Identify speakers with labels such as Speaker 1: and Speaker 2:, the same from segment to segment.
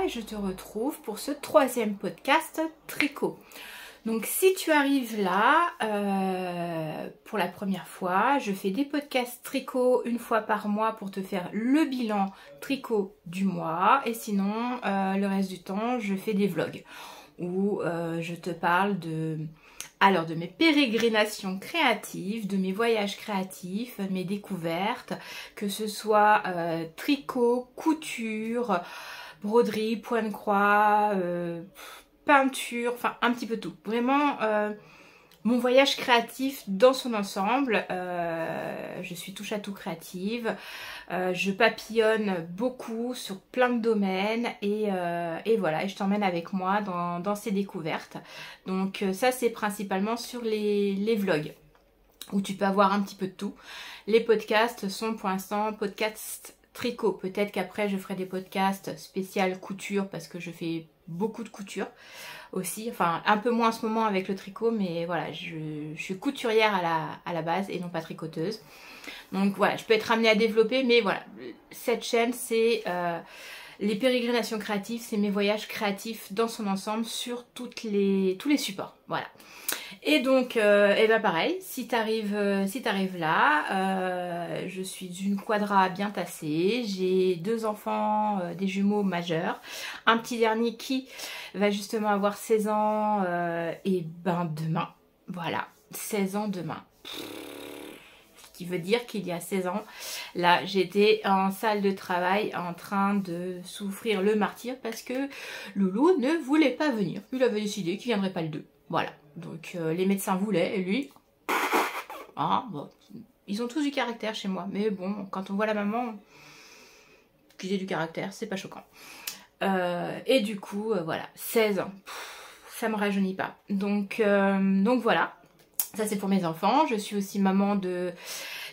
Speaker 1: et je te retrouve pour ce troisième podcast tricot. Donc si tu arrives là pour la première fois, je fais des podcasts tricot une fois par mois pour te faire le bilan tricot du mois, et sinon le reste du temps je fais des vlogs où je te parle de mes pérégrinations créatives, de mes voyages créatifs, mes découvertes, que ce soit tricot, couture, broderie, point de croix, peinture, enfin un petit peu tout. Vraiment mon voyage créatif dans son ensemble. Je suis touche à tout créative. Je papillonne beaucoup sur plein de domaines et voilà, et je t'emmène avec moi dans ces découvertes. Donc ça c'est principalement sur les vlogs où tu peux avoir un petit peu de tout. Les podcasts sont pour l'instant podcasts tricot. Peut-être qu'après je ferai des podcasts spécial couture parce que je fais beaucoup de couture aussi, enfin un peu moins en ce moment avec le tricot, mais voilà, je suis couturière à la base et non pas tricoteuse. Donc voilà, je peux être amenée à développer, mais voilà, cette chaîne c'est les pérégrinations créatives, c'est mes voyages créatifs dans son ensemble sur tous les supports, voilà. Et donc, et ben pareil, si t'arrives là, je suis une quadra bien tassée, j'ai 2 enfants, des jumeaux majeurs, un petit dernier qui va justement avoir 16 ans, et ben demain, voilà, 16 ans demain. Ce qui veut dire qu'il y a 16 ans, là j'étais en salle de travail en train de souffrir le martyre parce que Loulou ne voulait pas venir. Il avait décidé qu'il ne viendrait pas le 2. Voilà, donc les médecins voulaient et lui, ah, bon, ils ont tous du caractère chez moi. Mais bon, quand on voit la maman qui a du caractère, c'est pas choquant. Et du coup, voilà, 16 ans, ça me rajeunit pas. Donc voilà. Ça c'est pour mes enfants. Je suis aussi maman de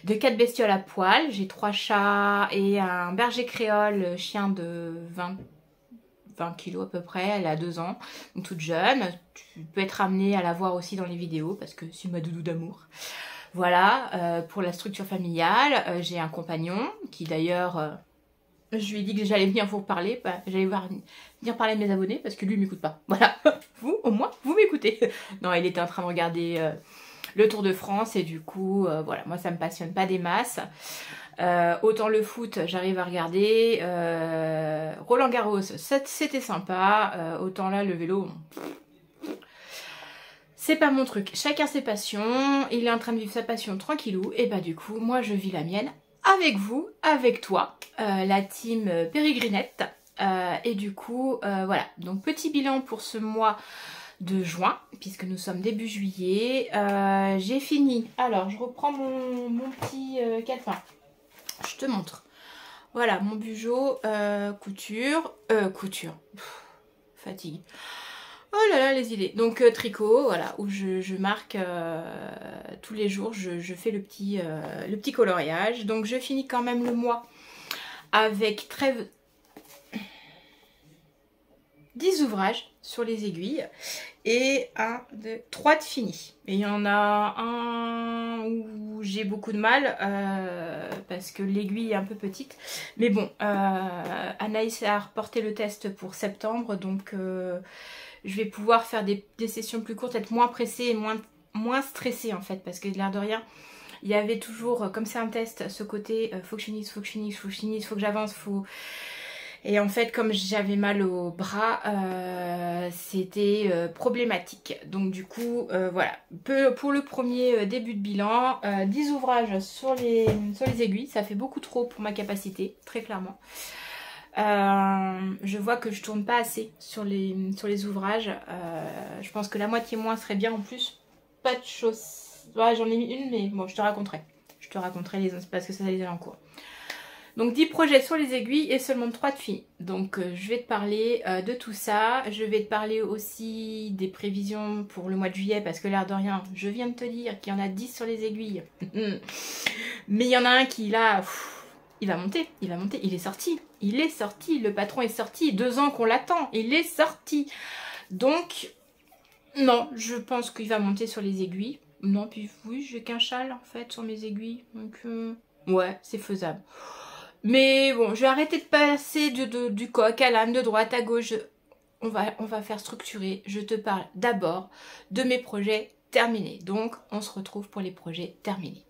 Speaker 1: 4 bestioles à poil. J'ai 3 chats et un berger créole, chien de 20 kilos à peu près. Elle a 2 ans, donc toute jeune. Tu peux être amenée à la voir aussi dans les vidéos parce que c'est ma doudou d'amour. Voilà, pour la structure familiale, j'ai un compagnon qui d'ailleurs, je lui ai dit que j'allais venir vous parler, j'allais venir parler de mes abonnés parce que lui il m'écoute pas. Voilà, vous au moins vous m'écoutez. Non, il était en train de regarder le Tour de France et du coup voilà, moi ça me passionne pas des masses. Autant le foot j'arrive à regarder, Roland Garros c'était sympa, autant là le vélo c'est pas mon truc. Chacun ses passions, il est en train de vivre sa passion tranquillou et bah du coup moi je vis la mienne avec vous, avec toi, la team Pérégrinette. Et du coup voilà, donc petit bilan pour ce mois de juin, puisque nous sommes début juillet. J'ai fini. Alors, je reprends mon petit calepin. Je te montre. Voilà, mon bugeot couture. Fatigue. Oh là là, les idées. Donc, tricot, voilà, où je marque tous les jours, je fais le petit coloriage. Donc, je finis quand même le mois avec 10 ouvrages sur les aiguilles et 1, 2, 3 de fini. Et il y en a un où j'ai beaucoup de mal parce que l'aiguille est un peu petite. Mais bon, Anaïs a reporté le test pour septembre, donc je vais pouvoir faire des sessions plus courtes, être moins pressée et moins stressée en fait, parce que de l'air de rien, il y avait toujours, comme c'est un test, ce côté faut que je finisse, faut que je finisse, faut que je finisse, faut que j'avance, faut... Et en fait, comme j'avais mal au bras, c'était problématique. Donc du coup, voilà. Pour le premier début de bilan, 10 ouvrages sur les aiguilles. Ça fait beaucoup trop pour ma capacité, très clairement. Je vois que je tourne pas assez sur les ouvrages. Je pense que la moitié moins serait bien. En plus, pas de choses. Ouais, j'en ai mis une, mais bon, je te raconterai. Je te raconterai parce que ça les a en cours. Donc 10 projets sur les aiguilles et seulement 3 de finis. Donc je vais te parler de tout ça. Je vais te parler aussi des prévisions pour le mois de juillet parce que l'air de rien, je viens de te dire qu'il y en a 10 sur les aiguilles. Mais il y en a un qui là, il va monter, il est sorti. Il est sorti, le patron est sorti. 2 ans qu'on l'attend, il est sorti. Donc non, je pense qu'il va monter sur les aiguilles. Non, puis oui, j'ai qu'un châle en fait sur mes aiguilles. Donc ouais, c'est faisable. Mais bon, je vais arrêter de passer du coq à l'âne, de droite à gauche. On va faire structurer. Je te parle d'abord de mes projets terminés. Donc, on se retrouve pour les projets terminés.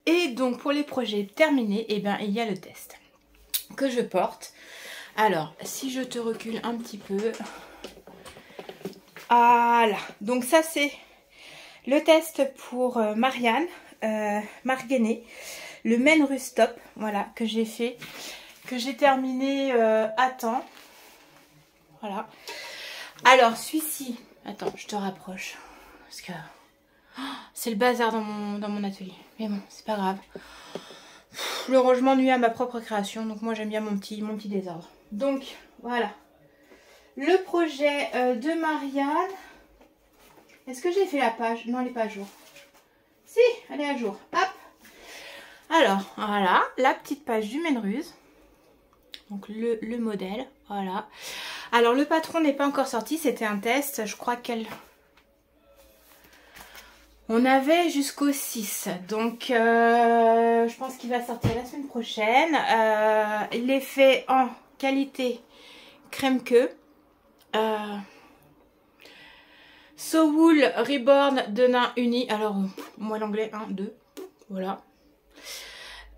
Speaker 1: Et donc, pour les projets terminés, eh bien, il y a le test que je porte. Alors, si je te recule un petit peu... Voilà. Donc, ça, c'est le test pour Marianne, Marguenet. Le Menruz Stop, voilà, que j'ai fait, que j'ai terminé à temps. Voilà. Alors, celui-ci, attends, je te rapproche. Parce que c'est le bazar dans mon atelier. Mais bon, c'est pas grave. Le rangement nuit à ma propre création, donc moi j'aime bien mon petit désordre. Donc, voilà. Le projet de Marianne. Est-ce que j'ai fait la page? Non, elle n'est pas à jour. Si, elle est à jour. Hop. Alors, voilà, la petite page du Menruz. Donc, le modèle, voilà. Alors, le patron n'est pas encore sorti, c'était un test. Je crois qu'elle... On avait jusqu'au 6. Donc, je pense qu'il va sortir la semaine prochaine. Il est fait en qualité crème queue. So Wool Reborn de Nain Uni. Alors, moi l'anglais, 1, 2, voilà.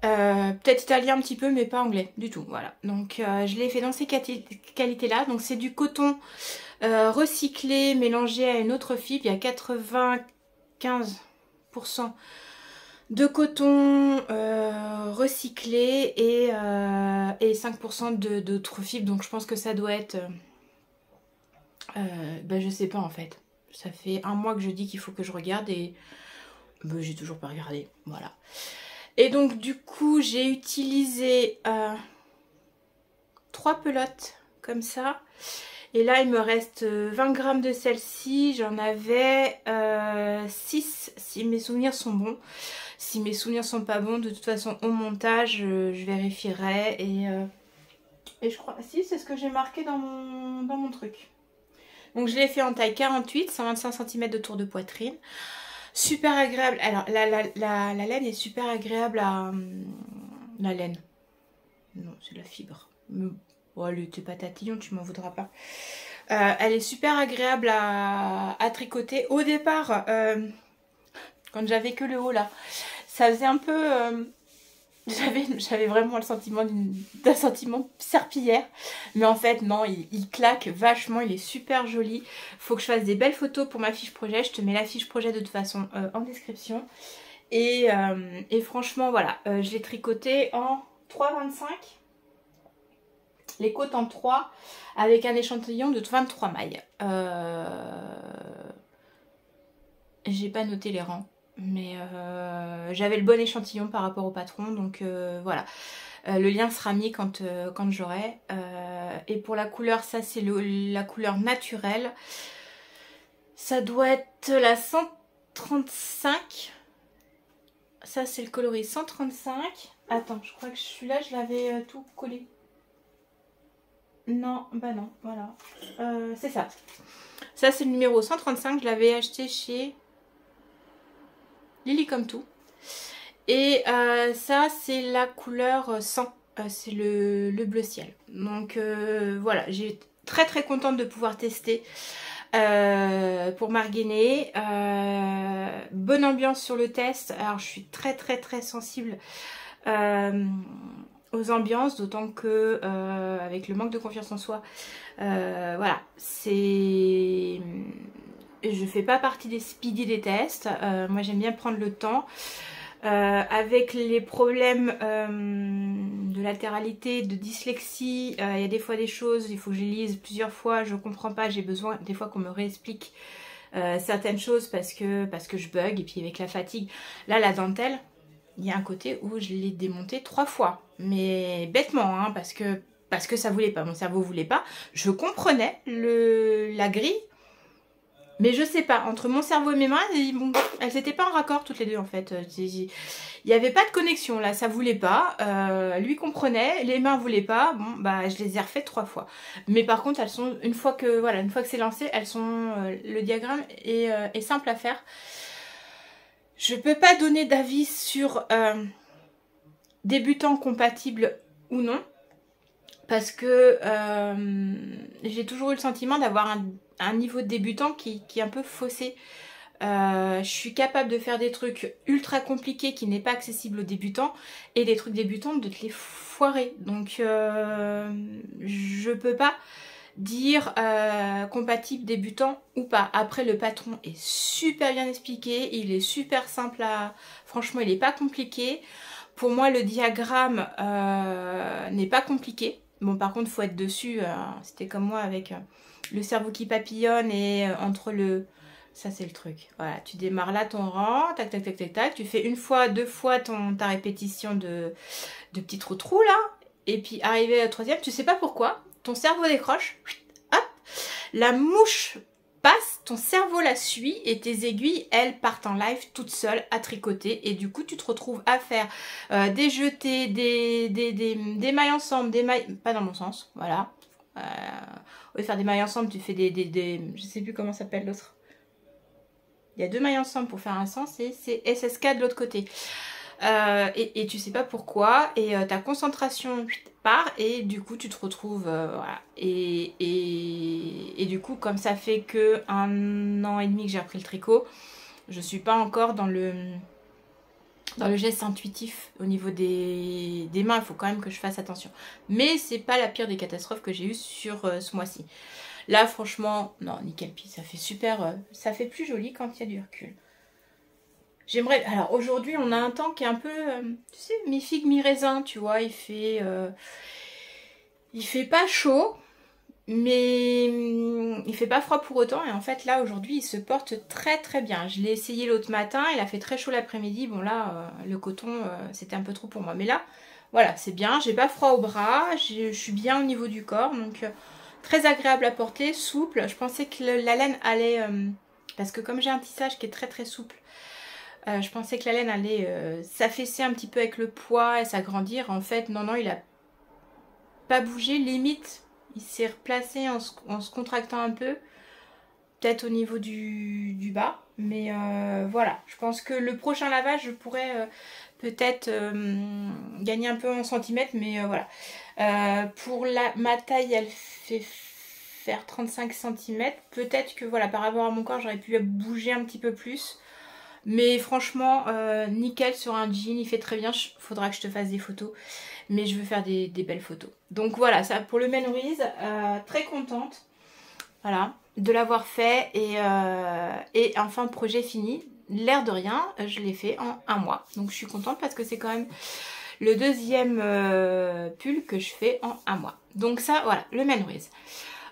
Speaker 1: Peut-être italien un petit peu, mais pas anglais du tout, voilà. Donc, je l'ai fait dans ces qualités-là. Donc, c'est du coton recyclé, mélangé à une autre fibre. Il y a 95% de coton recyclé et 5% d'autres fibres. Donc, je pense que ça doit être... je sais pas en fait. Ça fait un mois que je dis qu'il faut que je regarde et j'ai toujours pas regardé. Voilà. Et donc du coup j'ai utilisé 3 pelotes comme ça. Et là il me reste 20 grammes de celle-ci. J'en avais 6 si mes souvenirs sont bons. Si mes souvenirs sont pas bons, de toute façon au montage je vérifierai. Et je crois... Si, c'est ce que j'ai marqué dans mon truc. Donc je l'ai fait en taille 48, 125 cm de tour de poitrine. Super agréable. Alors la laine est super agréable à... La laine. Non, c'est la fibre. Oh, t'es pas tatillon, tu m'en voudras pas. Elle est super agréable à tricoter. Au départ, quand j'avais que le haut là, ça faisait un peu... J'avais vraiment le sentiment d'un sentiment serpillière. Mais en fait, non, il claque vachement. Il est super joli. Faut que je fasse des belles photos pour ma fiche projet. Je te mets la fiche projet de toute façon en description. Et franchement, voilà. Je l'ai tricoté en 3,25. Les côtes en 3 avec un échantillon de 23 mailles. J'ai pas noté les rangs. Mais j'avais le bon échantillon par rapport au patron, donc voilà. Le lien sera mis quand j'aurai. Et pour la couleur, ça c'est la couleur naturelle. Ça doit être la 135. Ça c'est le coloris 135. Attends, je crois que celui-là je l'avais tout collé. Non, bah non, voilà. C'est ça. Ça c'est le numéro 135, je l'avais acheté chez... Lily comme tout. Et ça c'est la couleur 100, c'est le bleu ciel. Donc voilà, j'ai très contente de pouvoir tester pour Marguenet. Bonne ambiance sur le test. Alors je suis très sensible aux ambiances, d'autant que avec le manque de confiance en soi, voilà, c'est... Je fais pas partie des speedy des tests. Moi j'aime bien prendre le temps. Avec les problèmes de latéralité, de dyslexie, il y a des fois des choses, il faut que je les lise plusieurs fois, je comprends pas, j'ai besoin des fois qu'on me réexplique certaines choses parce que je bug. Et puis avec la fatigue, là la dentelle, il y a un côté où je l'ai démontée 3 fois. Mais bêtement, hein, parce que ça voulait pas, mon cerveau voulait pas. Je comprenais la grille. Mais je sais pas, entre mon cerveau et mes mains, bon, elles n'étaient pas en raccord toutes les deux en fait. Il n'y avait pas de connexion là, ça voulait pas. Lui comprenait, les mains voulaient pas. Bon, bah je les ai refaites 3 fois. Mais par contre, elles sont, une fois que c'est lancé, elles sont, le diagramme est simple à faire. Je peux pas donner d'avis sur débutant compatible ou non. Parce que j'ai toujours eu le sentiment d'avoir un niveau de débutant qui est un peu faussé. Je suis capable de faire des trucs ultra compliqués qui n'est pas accessible aux débutants et des trucs débutants de te les foirer. Donc je peux pas dire compatible débutant ou pas. Après le patron est super bien expliqué, il est super simple à... Franchement il est pas compliqué. Pour moi le diagramme n'est pas compliqué. Bon par contre faut être dessus, c'était comme moi avec le cerveau qui papillonne et entre le... Ça c'est le truc, voilà, tu démarres là ton rang, tac tac tac tac tac, tu fais une fois, 2 fois ta répétition de petits trous là, et puis arrivé au troisième, tu sais pas pourquoi, ton cerveau décroche, hop, la mouche passe, ton cerveau la suit et tes aiguilles, elles, partent en live toutes seules à tricoter et du coup tu te retrouves à faire des jetés, des mailles ensemble, des mailles, pas dans mon sens, voilà. Au lieu de faire des mailles ensemble, tu fais je sais plus comment s'appelle l'autre. Il y a 2 mailles ensemble pour faire un sens et c'est SSK de l'autre côté. Et tu sais pas pourquoi et ta concentration part et du coup tu te retrouves voilà. Et du coup comme ça fait que 1 an et demi que j'ai appris le tricot, je suis pas encore dans le geste intuitif au niveau des mains. Il faut quand même que je fasse attention, mais c'est pas la pire des catastrophes que j'ai eues sur ce mois-ci. Là franchement non, nickel pis, ça fait super, ça fait plus joli quand il y a du recul. J'aimerais... Alors aujourd'hui on a un temps qui est un peu, tu sais, mi-figue mi-raisin, tu vois, il fait pas chaud, mais il fait pas froid pour autant. Et en fait là aujourd'hui il se porte très très bien. Je l'ai essayé l'autre matin, il a fait très chaud l'après-midi. Bon là le coton c'était un peu trop pour moi. Mais là voilà c'est bien, j'ai pas froid au bras, je suis bien au niveau du corps. Donc très agréable à porter, souple. Je pensais que la laine allait... parce que comme j'ai un tissage qui est très très souple, je pensais que la laine allait s'affaisser un petit peu avec le poids et s'agrandir. En fait, non, non, il a pas bougé. Limite, il s'est replacé en se contractant un peu. Peut-être au niveau du bas. Mais voilà, je pense que le prochain lavage, je pourrais peut-être gagner un peu en centimètres. Mais voilà. Pour ma taille, elle fait faire 35 cm. Peut-être que voilà, par rapport à mon corps, j'aurais pu bouger un petit peu plus. Mais franchement, nickel sur un jean, il fait très bien. Faudra que je te fasse des photos. Mais je veux faire des belles photos. Donc voilà, ça pour le Menwiz. Très contente. Voilà, de l'avoir fait. Et enfin, projet fini. L'air de rien, je l'ai fait en 1 mois. Donc je suis contente parce que c'est quand même le 2e pull que je fais en 1 mois. Donc ça, voilà, le Menwiz.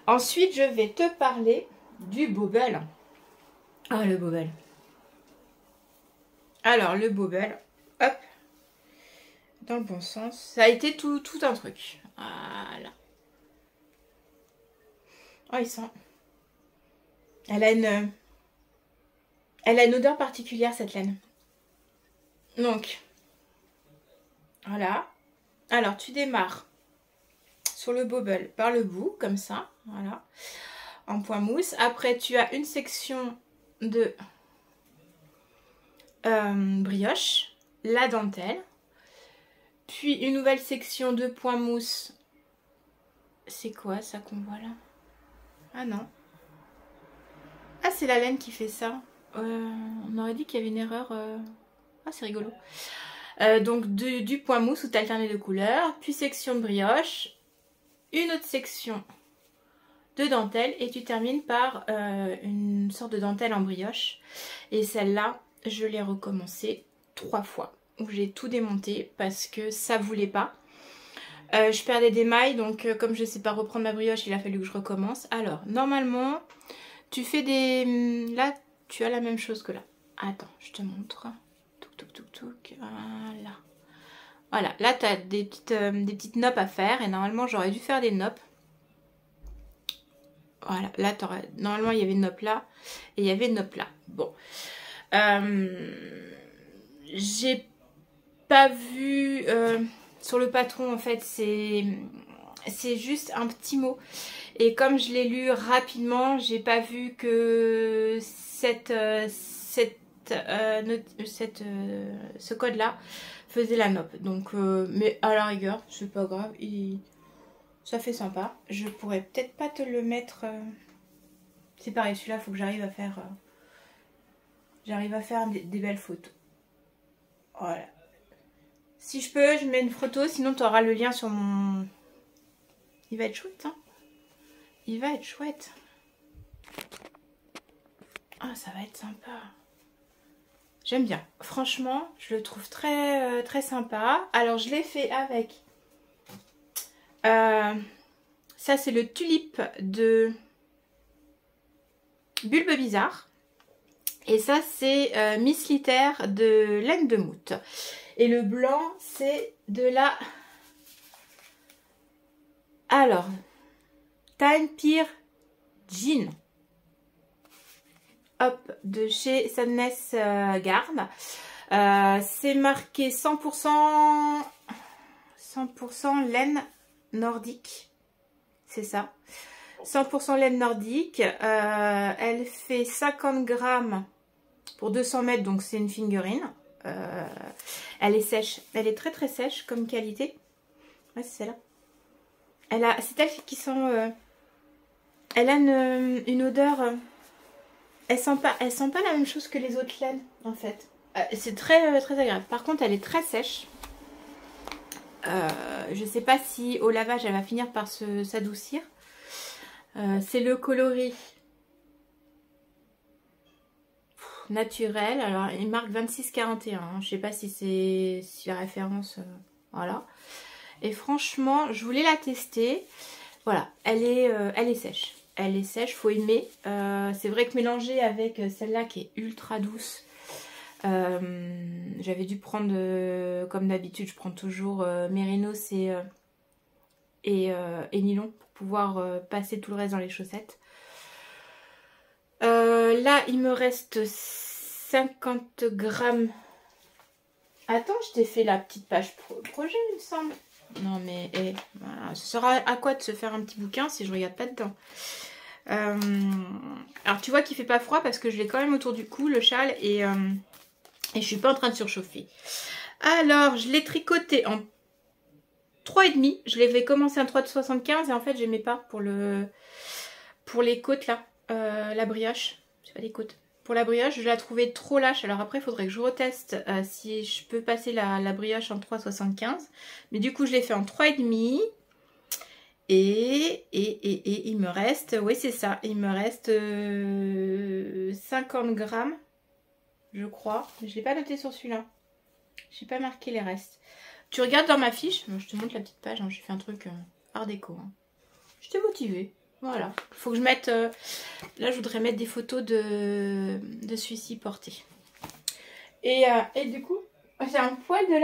Speaker 1: Ensuite, je vais te parler du Bobble. Ah, le Bobble. Alors, le Bobble, hop, dans le bon sens. Ça a été tout un truc. Voilà. Oh, il sent... Elle a une odeur particulière, cette laine. Donc, voilà. Alors, tu démarres sur le Bobble par le bout, comme ça. Voilà. En point mousse. Après, tu as une section de... brioche, la dentelle, puis une nouvelle section de point mousse. C'est quoi ça qu'on voit là? Ah non. Ah c'est la laine qui fait ça. On aurait dit qu'il y avait une erreur. Ah c'est rigolo. Donc du point mousse où tu alternes de couleurs, puis section de brioche, une autre section de dentelle et tu termines par une sorte de dentelle en brioche. Et celle-là, je l'ai recommencé 3 fois où j'ai tout démonté parce que ça voulait pas. Je perdais des mailles donc comme je sais pas reprendre ma brioche, il a fallu que je recommence. Alors normalement tu fais des... Là tu as la même chose que là. Attends, je te montre. Touc touc touc touc. Voilà. Voilà, là tu as des petites noppes à faire et normalement j'aurais dû faire des noppes. Voilà, là, normalement, il y avait une nope là et il y avait une nope là. Bon. J'ai pas vu... sur le patron, en fait, c'est juste un petit mot. Et comme je l'ai lu rapidement, j'ai pas vu que ce code-là faisait la nope. Donc, mais à la rigueur, c'est pas grave. Ça fait sympa. Je pourrais peut-être pas te le mettre... C'est pareil, celui-là, il faut que j'arrive à faire... des belles photos. Voilà. Si je peux, je mets une photo. Sinon, tu auras le lien sur mon... Il va être chouette, hein. Il va être chouette. Ah, ça va être sympa. J'aime bien. Franchement, je le trouve très, très sympa. Alors, je l'ai fait avec... ça, c'est le tulipe de Bulbe Bizarre. Et ça, c'est Miss Litter de laine de Mout. Et le blanc, c'est de la... Alors, Time Peer Jean. Hop, de chez Sadness Garde. C'est marqué 100% laine nordique. C'est ça. 100% laine nordique. Elle fait 50 grammes pour 200 mètres, donc c'est une figurine. Elle est sèche. Elle est très très sèche comme qualité. Ouais, c'est celle-là. C'est elle qui sent... elle a une odeur... elle sent pas la même chose que les autres laines, en fait. C'est très, très agréable. Par contre, elle est très sèche. Je sais pas si au lavage, elle va finir par s'adoucir. C'est le coloris naturel. Alors, il marque 26,41. Hein. Je sais pas si c'est la référence. Voilà. Et franchement, je voulais la tester. Voilà, elle est sèche. Elle est sèche, faut aimer. C'est vrai que mélangée avec celle-là qui est ultra douce, j'avais dû prendre, comme d'habitude, je prends toujours Mérinos et nylon pour pouvoir passer tout le reste dans les chaussettes. Là, il me reste 50 grammes. Attends, je t'ai fait la petite page projet, il me semble. Non mais voilà. Ça sera à quoi de se faire un petit bouquin si je regarde pas dedans. Alors tu vois qu'il fait pas froid parce que je l'ai quand même autour du cou, le châle, et je suis pas en train de surchauffer. Alors je l'ai tricoté en 3,5. Je l'avais commencé en 3,75 et en fait j'aimais pas pour les côtes là, la brioche. C'est pas des côtes. Pour la brioche, je la trouvais trop lâche. Alors après, il faudrait que je reteste si je peux passer la brioche en 3,75. Mais du coup, je l'ai fait en 3,5. Et il me reste... Oui, c'est ça. Il me reste 50 grammes, je crois. Mais je ne l'ai pas noté sur celui-là. Je n'ai pas marqué les restes. Tu regardes dans ma fiche. Je te montre la petite page. Hein. J'ai fait un truc art déco. Hein. J'étais motivée. Voilà, il faut que je mette... là, je voudrais mettre des photos de celui-ci porté. Et du coup, j'ai un poil de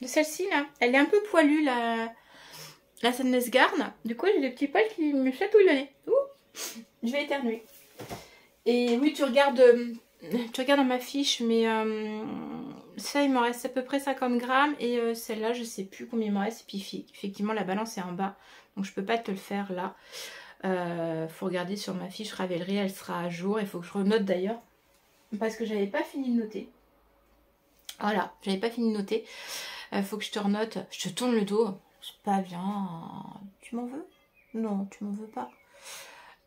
Speaker 1: celle-ci, là. Elle est un peu poilue, la Sadness Garde. Du coup, j'ai des petits poils qui me chatouillent le nez. Ouh, je vais éternuer. Et oui, tu regardes dans ma fiche, mais ça, il me reste à peu près 50 grammes. Et celle-là, je sais plus combien il me reste. Et puis, effectivement, la balance est en bas. Donc, je peux pas te le faire là. Faut regarder sur ma fiche Ravelry, elle sera à jour. Il faut que je renote d'ailleurs parce que j'avais pas fini de noter. Voilà, j'avais pas fini de noter. Faut que je te renote. Je te tourne le dos. C'est pas bien. Tu m'en veux? Non, tu m'en veux pas.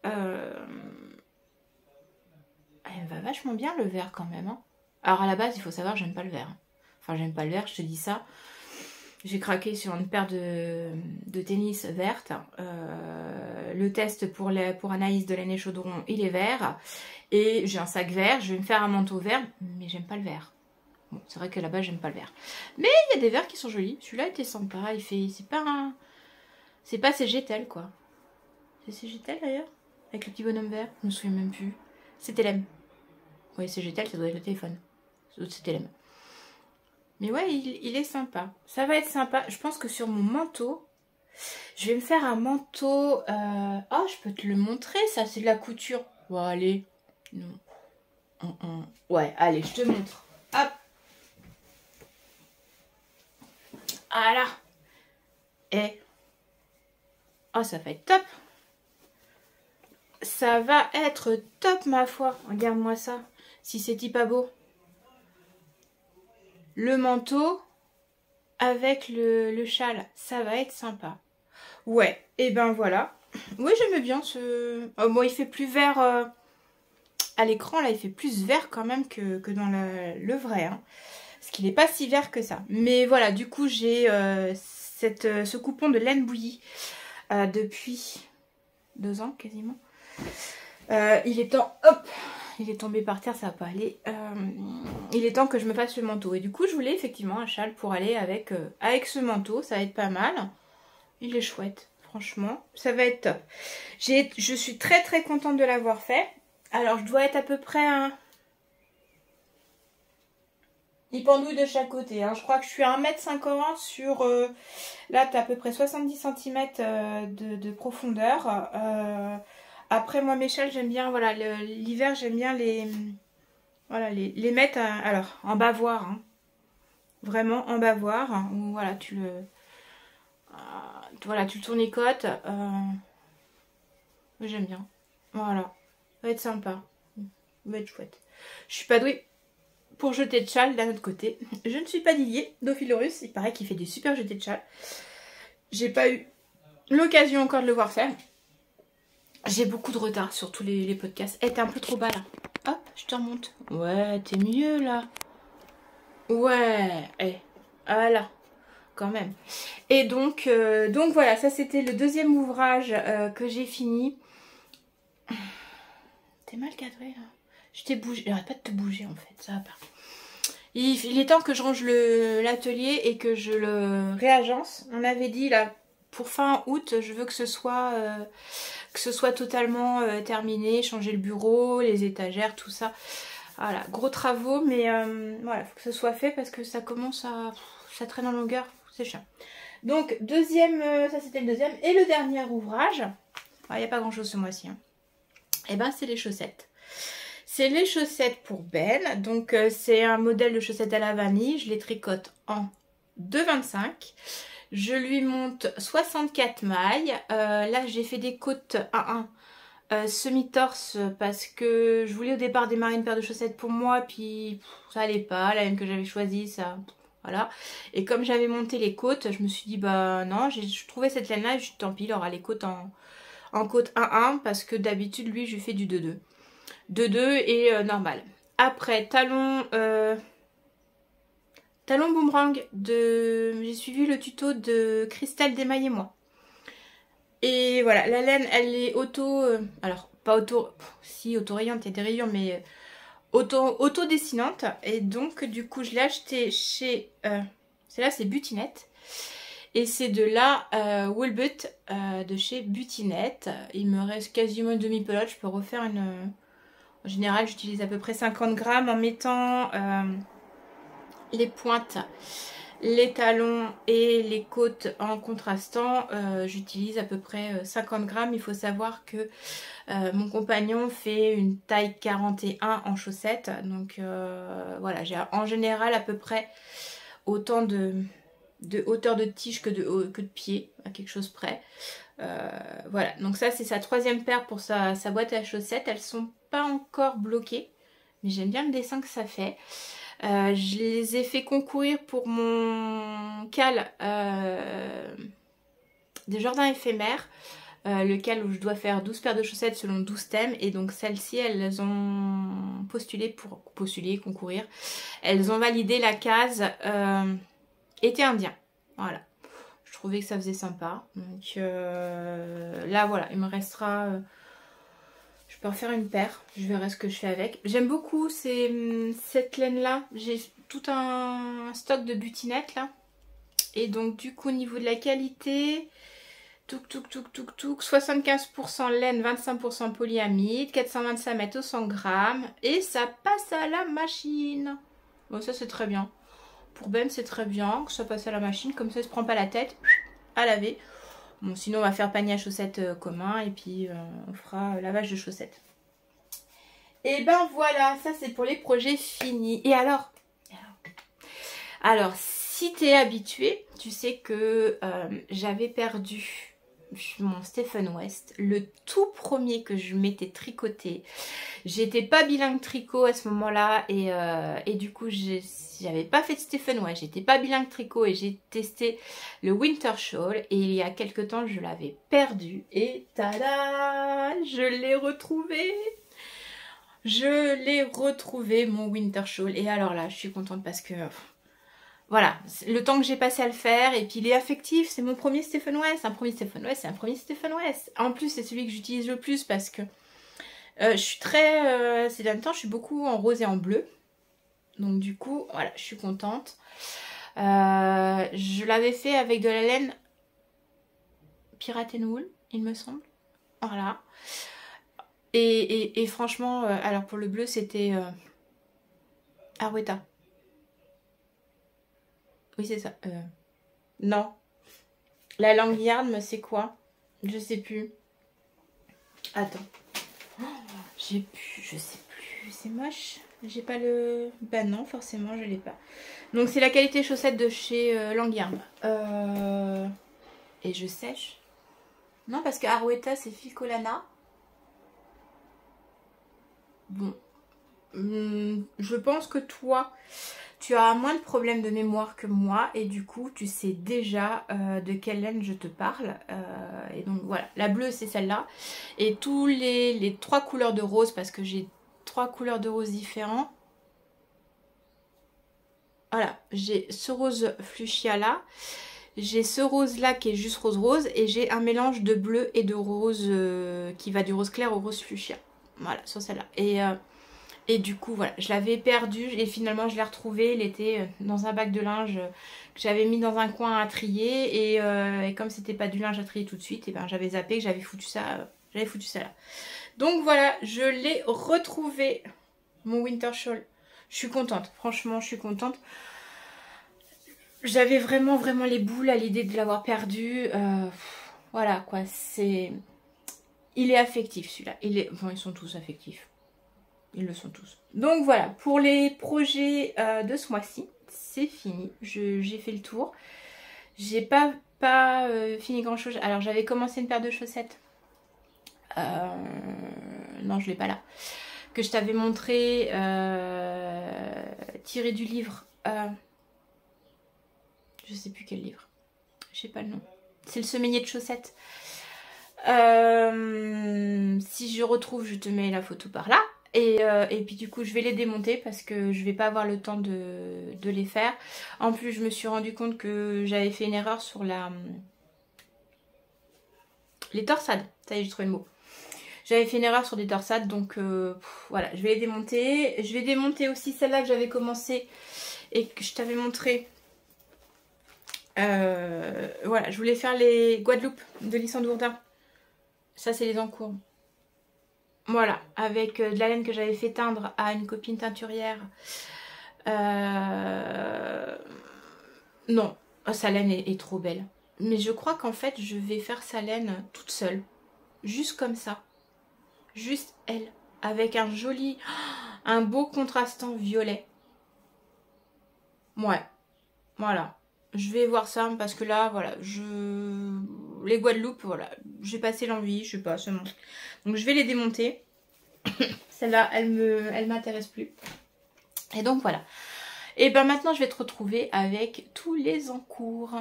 Speaker 1: Elle va vachement bien le vert quand même. Hein. Alors à la base, il faut savoir, j'aime pas le vert. Enfin, j'aime pas le vert, je te dis ça. J'ai craqué sur une paire de tennis verte. Le test pour Anaïs de l'année Chaudron, il est vert. Et j'ai un sac vert. Je vais me faire un manteau vert, mais j'aime pas le vert. Bon, c'est vrai que là-bas, j'aime pas le vert. Mais il y a des verts qui sont jolis. Celui-là était sympa. C'est pas CGTEL, quoi. C'est CGTEL d'ailleurs? Avec le petit bonhomme vert? Je me souviens même plus. C'était l'EM. Oui, CGTEL, ça doit être le téléphone. C'était l'EM. Mais ouais, il est sympa. Ça va être sympa. Je pense que sur mon manteau, Je vais me faire un manteau. Oh, je peux te le montrer, ça, c'est de la couture. Bon, allez. Non. Ouais, allez, je te montre. Hop. Voilà. Et... oh, ça va être top. Ça va être top, ma foi. Regarde-moi ça. Si c'est pas beau. Le manteau avec le châle. Ça va être sympa. Ouais, et ben voilà. Oui, j'aime bien ce... oh, bon, il fait plus vert... à l'écran, là, il fait plus vert quand même que dans le vrai. Hein. Parce qu'il n'est pas si vert que ça. Mais voilà, du coup, j'ai ce coupon de laine bouillie depuis 2 ans quasiment. Il est temps... hop, il est tombé par terre, ça va pas aller. Il est temps que je me fasse le manteau. Et du coup, je voulais effectivement un châle pour aller avec ce manteau. Ça va être pas mal. Il est chouette, franchement. Ça va être top. Je suis très très contente de l'avoir fait. Alors, je dois être à peu près un... il pendouille de chaque côté. Hein. Je crois que je suis à 1,50 m sur... là, tu as à peu près 70 cm de profondeur. Après, moi, mes châles, j'aime bien... voilà, l'hiver, j'aime bien les... voilà, les mettre alors, en bavoire. Hein. Vraiment en bavoire. Hein, où, voilà, tu le... voilà, tu le tournicotes. J'aime bien. Voilà. Ça va être sympa. Ça va être chouette. Je suis pas douée pour jeter de châle d'un autre côté. Je ne suis pas Didier d'Ophilorus. Il paraît qu'il fait des super jetés de châle. J'ai pas eu l'occasion encore de le voir faire. J'ai beaucoup de retard sur tous les podcasts. Eh, t'es un peu trop bas là. Hop, je te remonte. Ouais, t'es mieux là. Ouais, eh, voilà. Quand même. Et donc voilà, ça c'était le deuxième ouvrage que j'ai fini. T'es mal cadré là. Je t'ai bougé. J'arrête pas de te bouger en fait, ça va pas. Il est temps que je range l'atelier et que je le réagence. On avait dit là, pour fin août, je veux que ce soit totalement terminé, changer le bureau, les étagères, tout ça. Voilà, gros travaux, mais voilà, faut que ce soit fait parce que ça commence à... ça traîne en longueur, c'est chiant. Donc, deuxième, ça c'était le deuxième. Et le dernier ouvrage, il n'y a pas grand chose ce mois-ci, hein. Et ben c'est les chaussettes. C'est les chaussettes pour Ben. Donc c'est un modèle de chaussettes à la vanille. Je les tricote en 2,25. Je lui monte 64 mailles. Là j'ai fait des côtes 1-1 semi-torse parce que je voulais au départ démarrer une paire de chaussettes pour moi. Puis ça allait pas. La même que j'avais choisie, ça... voilà. Et comme j'avais monté les côtes, je me suis dit bah non, je trouvais cette laine là. Je tant pis, il aura les côtes en côte 1-1 parce que d'habitude lui je lui fais du 2-2. 2-2 et normal. Après, talon boomerang j'ai suivi le tuto de Christelle Desmailles-moi. Et voilà, la laine, elle est alors, pas si, auto-rayante, il y a des rayures, mais auto-dessinante. Et donc, du coup, je l'ai acheté chez... celle-là, c'est Butinette. Et c'est de la Woolbutt de chez Butinette. Il me reste quasiment une demi-pelote. Je peux refaire une... En général, j'utilise à peu près 50 grammes en mettant les pointes, les talons et les côtes en contrastant. J'utilise à peu près 50 grammes. Il faut savoir que mon compagnon fait une taille 41 en chaussettes. Donc voilà, j'ai en général à peu près autant de hauteur de tige que de pied, à quelque chose près. Voilà, donc ça c'est sa troisième paire pour sa boîte à chaussettes. Elles sont pas encore bloquées, mais j'aime bien le dessin que ça fait. Je les ai fait concourir pour mon cal des jardins éphémères, lequel où je dois faire 12 paires de chaussettes selon 12 thèmes. Et donc celles-ci, elles ont concourir. Elles ont validé la case été indien. Voilà. Je trouvais que ça faisait sympa. Donc là, voilà, il me restera... je peux en faire une paire. Je verrai ce que je fais avec. J'aime beaucoup cette laine-là. J'ai tout un stock de Butinette, là. Et donc, du coup, au niveau de la qualité... 75% laine, 25% polyamide, 425 mètres au 100 grammes. Et ça passe à la machine. Bon, ça, c'est très bien. Pour Ben, c'est très bien que ça passe à la machine. Comme ça, il ne se prend pas la tête à laver. Bon, sinon on va faire panier à chaussettes commun et puis on fera lavage de chaussettes. Et ben voilà, ça c'est pour les projets finis. Et alors si tu es habitué, tu sais que j'avais perdu mon Stephen West, le tout premier que je m'étais tricoté. J'étais pas bilingue tricot à ce moment-là et du coup j'avais pas fait de Stephen West, j'étais pas bilingue tricot et j'ai testé le Winter Shawl et il y a quelques temps je l'avais perdu et tada, je l'ai retrouvé. Je l'ai retrouvé mon Winter Shawl et alors là je suis contente parce que voilà, le temps que j'ai passé à le faire, et puis il est affectif, c'est mon premier Stephen West, un premier Stephen West, c'est un premier Stephen West. En plus, c'est celui que j'utilise le plus parce que je suis très, ces derniers temps, je suis beaucoup en rose et en bleu. Donc du coup, voilà, je suis contente. Je l'avais fait avec de la laine Pirate Wool, il me semble. Voilà. Et franchement, alors pour le bleu, c'était Arweta. Oui, c'est ça. Non. La Langyard, c'est quoi? Je sais plus. Attends. Oh, j'ai plus, je sais plus. C'est moche. J'ai pas le... Bah non, forcément, je l'ai pas. Donc c'est la qualité chaussette de chez Langyard. Et je sèche. Non, parce que Arweta, c'est Filcolana. Bon. Je pense que toi... Tu as moins de problèmes de mémoire que moi et du coup tu sais déjà de quelle laine je te parle. Et donc voilà, la bleue c'est celle-là. Et tous les 3 couleurs de rose, parce que j'ai 3 couleurs de rose différents. Voilà, j'ai ce rose fuchsia là. J'ai ce rose là qui est juste rose rose. Et j'ai un mélange de bleu et de rose qui va du rose clair au rose fuchsia. Voilà, sur celle-là. Et du coup, voilà, je l'avais perdu et finalement je l'ai retrouvé. Il était dans un bac de linge que j'avais mis dans un coin à trier. Et comme c'était pas du linge à trier tout de suite, et ben j'avais zappé que j'avais foutu ça là. Donc voilà, je l'ai retrouvé, mon Winter Shawl. Je suis contente, franchement, je suis contente. J'avais vraiment les boules à l'idée de l'avoir perdu. Voilà quoi, c'est... Il est affectif celui-là. Bon, ils sont tous affectifs. Ils le sont tous. Donc voilà, pour les projets de ce mois-ci, c'est fini. J'ai fait le tour. J'ai pas fini grand chose. Alors j'avais commencé une paire de chaussettes. Non, je l'ai pas là. Que je t'avais montré tiré du livre. Je sais plus quel livre. Je sais pas le nom. C'est le semainier de chaussettes. Si je retrouve, je te mets la photo par là. Et puis du coup je vais les démonter parce que je vais pas avoir le temps de les faire. En plus je me suis rendu compte que j'avais fait une erreur sur les torsades. Ça y est, j'ai trouvé le mot. J'avais fait une erreur sur des torsades, donc voilà, je vais les démonter. Je vais démonter aussi celle-là que j'avais commencé et que je t'avais montré. Voilà, je voulais faire les Guadeloupe de Lissandre Dourdin. Ça c'est les encours. Voilà, avec de la laine que j'avais fait teindre à une copine teinturière. Non, sa laine est trop belle. Mais je crois qu'en fait, je vais faire sa laine toute seule. Juste comme ça. Juste elle. Avec un joli, un beau contrastant violet. Ouais, voilà. Je vais voir ça parce que là, voilà, les Guadeloupe, voilà, j'ai passé l'envie, je sais pas, seulement. Donc je vais les démonter. Celle-là, elle m'intéresse plus. Et donc voilà. Et ben maintenant, je vais te retrouver avec tous les encours.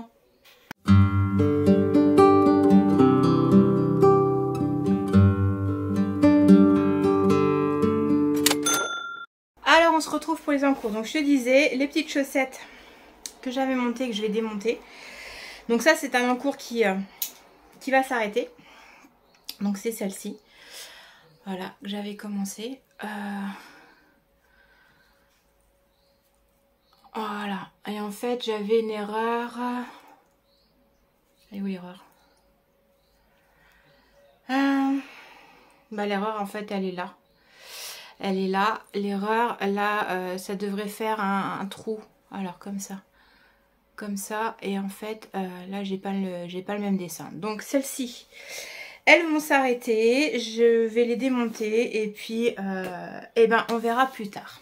Speaker 1: Alors, on se retrouve pour les encours. Donc je te disais, les petites chaussettes que j'avais montées, que je vais démonter. Donc ça, c'est un encours qui va s'arrêter. Donc c'est celle-ci. Voilà, que j'avais commencé. Voilà. Et en fait, j'avais une erreur. Et où l'erreur? Bah, l'erreur, en fait, elle est là. Elle est là. L'erreur, là, ça devrait faire un trou. Alors, comme ça. comme ça. Et en fait, là, j'ai pas le même dessin. Donc, celles-ci, elles vont s'arrêter. Je vais les démonter. Et puis, eh ben, on verra plus tard.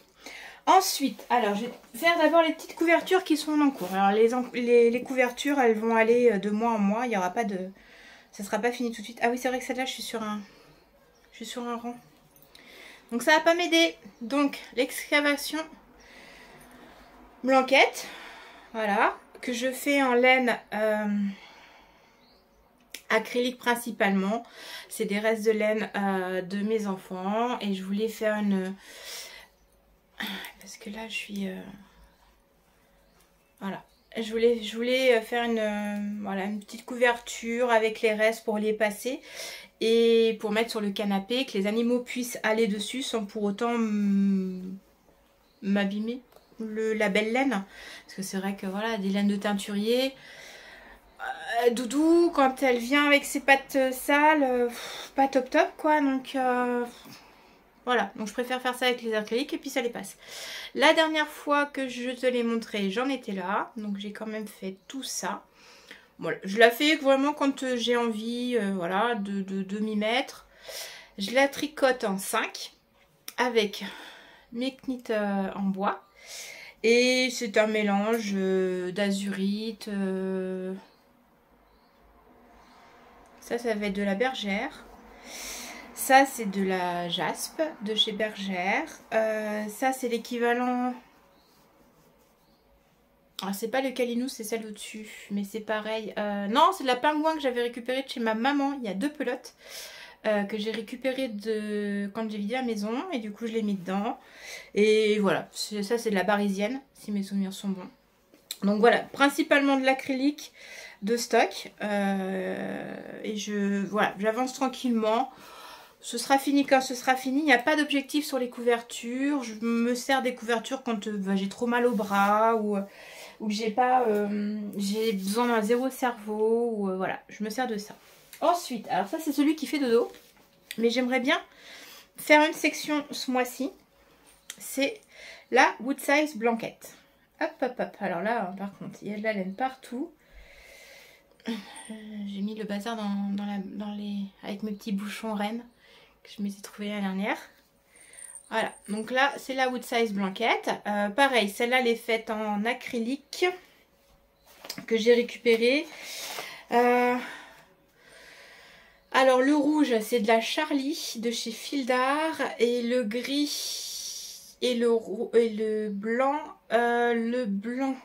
Speaker 1: Ensuite, alors, je vais faire d'abord les petites couvertures qui sont en cours. Alors, les couvertures, elles vont aller de mois en mois. Il n'y aura pas de... Ça sera pas fini tout de suite. Ah oui, c'est vrai que celle-là, je suis sur un rang. Donc, ça va pas m'aider. Donc, l'excavation blanquette. Voilà. Que je fais en laine acrylique principalement. C'est des restes de laine de mes enfants. Et je voulais faire une... Parce que là, je suis... Voilà. Je voulais faire voilà, une petite couverture avec les restes pour les passer. Et pour mettre sur le canapé, que les animaux puissent aller dessus sans pour autant m'abîmer la belle laine. Parce que c'est vrai que voilà, des laines de teinturier... Doudou, quand elle vient avec ses pattes sales, pas top top quoi. Donc... Voilà, donc je préfère faire ça avec les acryliques et puis ça les passe. La dernière fois que je te l'ai montré, j'en étais là. Donc j'ai quand même fait tout ça. Voilà, je la fais vraiment quand j'ai envie voilà, de m'y mettre. Je la tricote en 5 avec mes knits en bois. Et c'est un mélange d'azurite. Ça va être de la bergère. Ça, c'est de la jaspe de chez Bergère. Ça, c'est l'équivalent... Ah, c'est pas le Calinous, c'est celle au-dessus. Mais c'est pareil. Non, c'est de la pingouin que j'avais récupérée de chez ma maman. Il y a 2 pelotes que j'ai récupérées quand j'ai vidé la maison. Et du coup, je l'ai mis dedans. Et voilà. Ça, c'est de la barisienne, si mes souvenirs sont bons. Donc voilà, principalement de l'acrylique de stock. Et voilà, j'avance tranquillement. Ce sera fini quand ce sera fini. Il n'y a pas d'objectif sur les couvertures. Je me sers des couvertures quand j'ai trop mal au bras ou que j'ai besoin d'un zéro cerveau. Ou, voilà, je me sers de ça. Ensuite, alors ça c'est celui qui fait dodo. Mais j'aimerais bien faire une section ce mois-ci. C'est la Wood Size Blanquette. Hop, hop, hop. Alors là, par contre, il y a de la laine partout. J'ai mis le bazar avec mes petits bouchons rennes. Je m'étais trouvée la dernière. Voilà, donc là c'est la Wood Size Blanquette. Pareil, celle-là elle est faite en acrylique que j'ai récupérée. Alors le rouge c'est de la Charlie de chez Fildar et le gris et le blanc. Le blanc,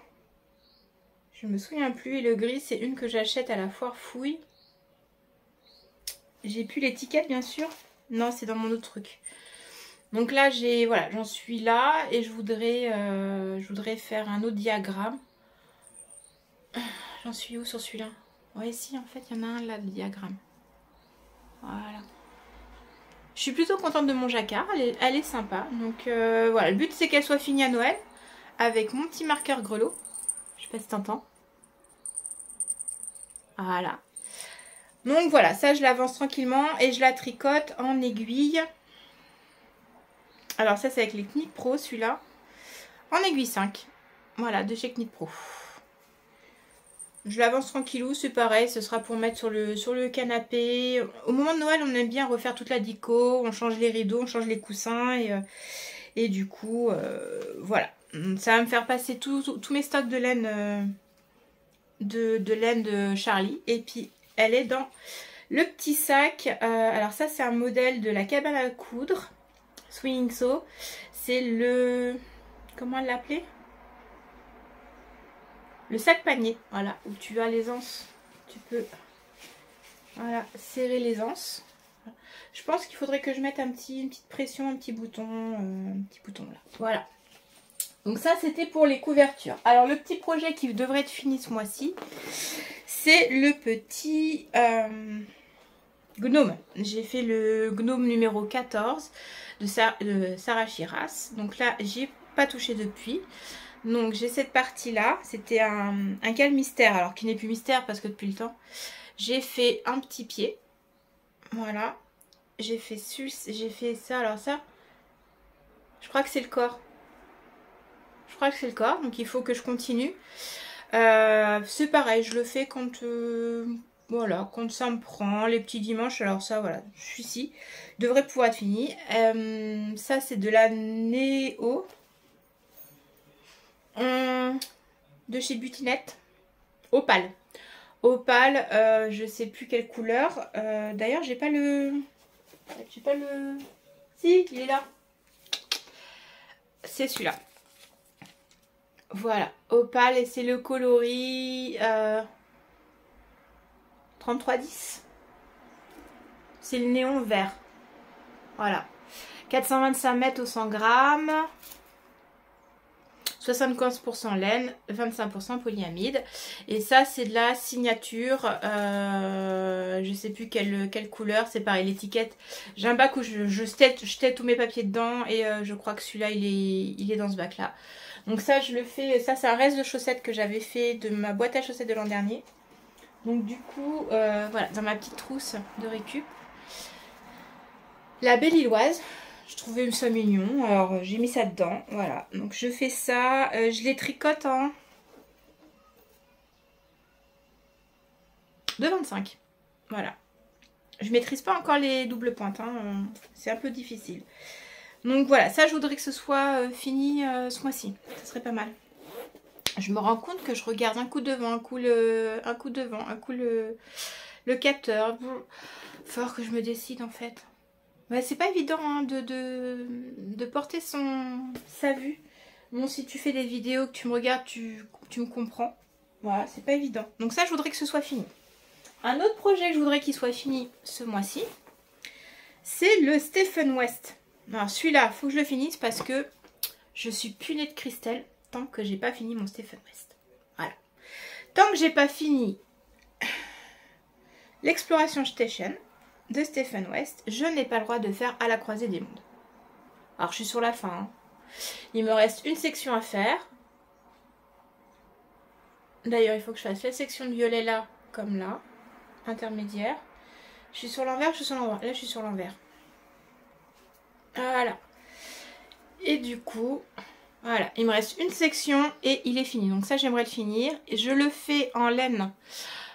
Speaker 1: je me souviens plus, et le gris c'est une que j'achète à la foire fouille. J'ai plus l'étiquette bien sûr. Non, c'est dans mon autre truc. Donc là, voilà, j'en suis là et je voudrais faire un autre diagramme. J'en suis où sur celui-là? Ouais, si, en fait, il y en a un là, le diagramme. Voilà. Je suis plutôt contente de mon jacquard, elle est sympa. Donc voilà, le but c'est qu'elle soit finie à Noël avec mon petit marqueur grelot. Je sais pas si t'entends. Voilà. Donc voilà, ça je l'avance tranquillement et je la tricote en aiguille. Alors ça c'est avec les Knit Pro celui-là. En aiguille 5. Voilà, de chez Knit Pro. Je l'avance tranquillou, c'est pareil, ce sera pour mettre sur le canapé. Au moment de Noël, on aime bien refaire toute la déco, on change les rideaux, on change les coussins et du coup, voilà. Ça va me faire passer tous mes stocks de laine de laine de Charlie. Et puis, elle est dans le petit sac. Alors ça, c'est un modèle de la cabane à coudre. Swinging Sew. C'est le... Comment elle l'appelait? Le sac panier. Voilà, où tu as les anses. Tu peux... Voilà, serrer les anses. Je pense qu'il faudrait que je mette une petite pression, un petit bouton là. Voilà. Donc ça, c'était pour les couvertures. Alors, le petit projet qui devrait être fini ce mois-ci, c'est le petit gnome. J'ai fait le gnome numéro 14 de Sarah Chiras. Donc là, j'y ai pas touché depuis. Donc j'ai cette partie-là. C'était un cal mystère, alors qui n'est plus mystère parce que depuis le temps, j'ai fait un petit pied. Voilà. J'ai fait ça. Alors ça, je crois que c'est le corps. Je crois que c'est le corps, donc il faut que je continue. C'est pareil, je le fais quand, voilà, quand ça me prend, les petits dimanches. Alors ça, voilà, je suis ici, devrait pouvoir être fini. Ça, c'est de la Néo de chez Butinette, Opale. Opale, je sais plus quelle couleur. D'ailleurs, j'ai pas le... Si, il est là. C'est celui-là. Voilà, Opale, et c'est le coloris 3310. C'est le néon vert. Voilà. 425 mètres au 100 grammes. 75% laine, 25% polyamide. Et ça, c'est de la signature. Je sais plus quelle couleur. C'est pareil, l'étiquette. J'ai un bac où je jetais tous mes papiers dedans. Et je crois que celui-là, il est dans ce bac-là. Donc ça, je le fais. Ça, c'est un reste de chaussettes que j'avais fait de ma boîte à chaussettes de l'an dernier. Donc du coup, voilà, dans ma petite trousse de récup. La Belle Illoise. Je trouvais ça mignon, alors j'ai mis ça dedans, voilà. Donc je fais ça, je les tricote en 2,25. Voilà. Je maîtrise pas encore les doubles pointes, hein. C'est un peu difficile. Donc voilà, ça je voudrais que ce soit fini ce mois-ci, ça serait pas mal. Je me rends compte que je regarde un coup devant, un coup le capteur. Faut que je me décide en fait. Ouais, c'est pas évident hein, de porter sa vue. Bon, si tu fais des vidéos, que tu me regardes, tu me comprends. Voilà, c'est pas évident. Donc ça, je voudrais que ce soit fini. Un autre projet que je voudrais qu'il soit fini ce mois-ci, c'est le Stephen West. Alors celui-là, il faut que je le finisse parce que je suis punée de Christelle tant que j'ai pas fini mon Stephen West. Voilà. Tant que j'ai pas fini l'Exploration Station de Stephen West, je n'ai pas le droit de faire À la croisée des mondes. Alors je suis sur la fin. Hein. Il me reste une section à faire. D'ailleurs, il faut que je fasse la section de violet là, comme là, intermédiaire. Je suis sur l'envers, je suis sur l'envers. Là, je suis sur l'envers. Voilà. Et du coup, voilà, il me reste une section et il est fini. Donc ça, j'aimerais le finir. Et je le fais en laine.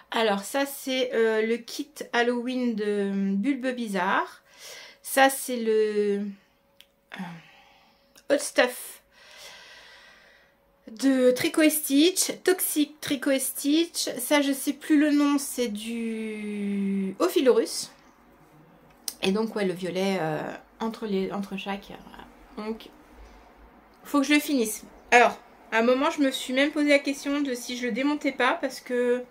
Speaker 1: Alors ça c'est le kit Halloween de Bulbe Bizarre. Ça c'est le Hot Stuff de Tricot & Stitch. Toxic Tricot & Stitch. Ça je sais plus le nom, c'est du Ophilorus. Et donc ouais, le violet entre chaque. Voilà. Donc faut que je le finisse. Alors à un moment je me suis même posé la question de si je le démontais pas parce que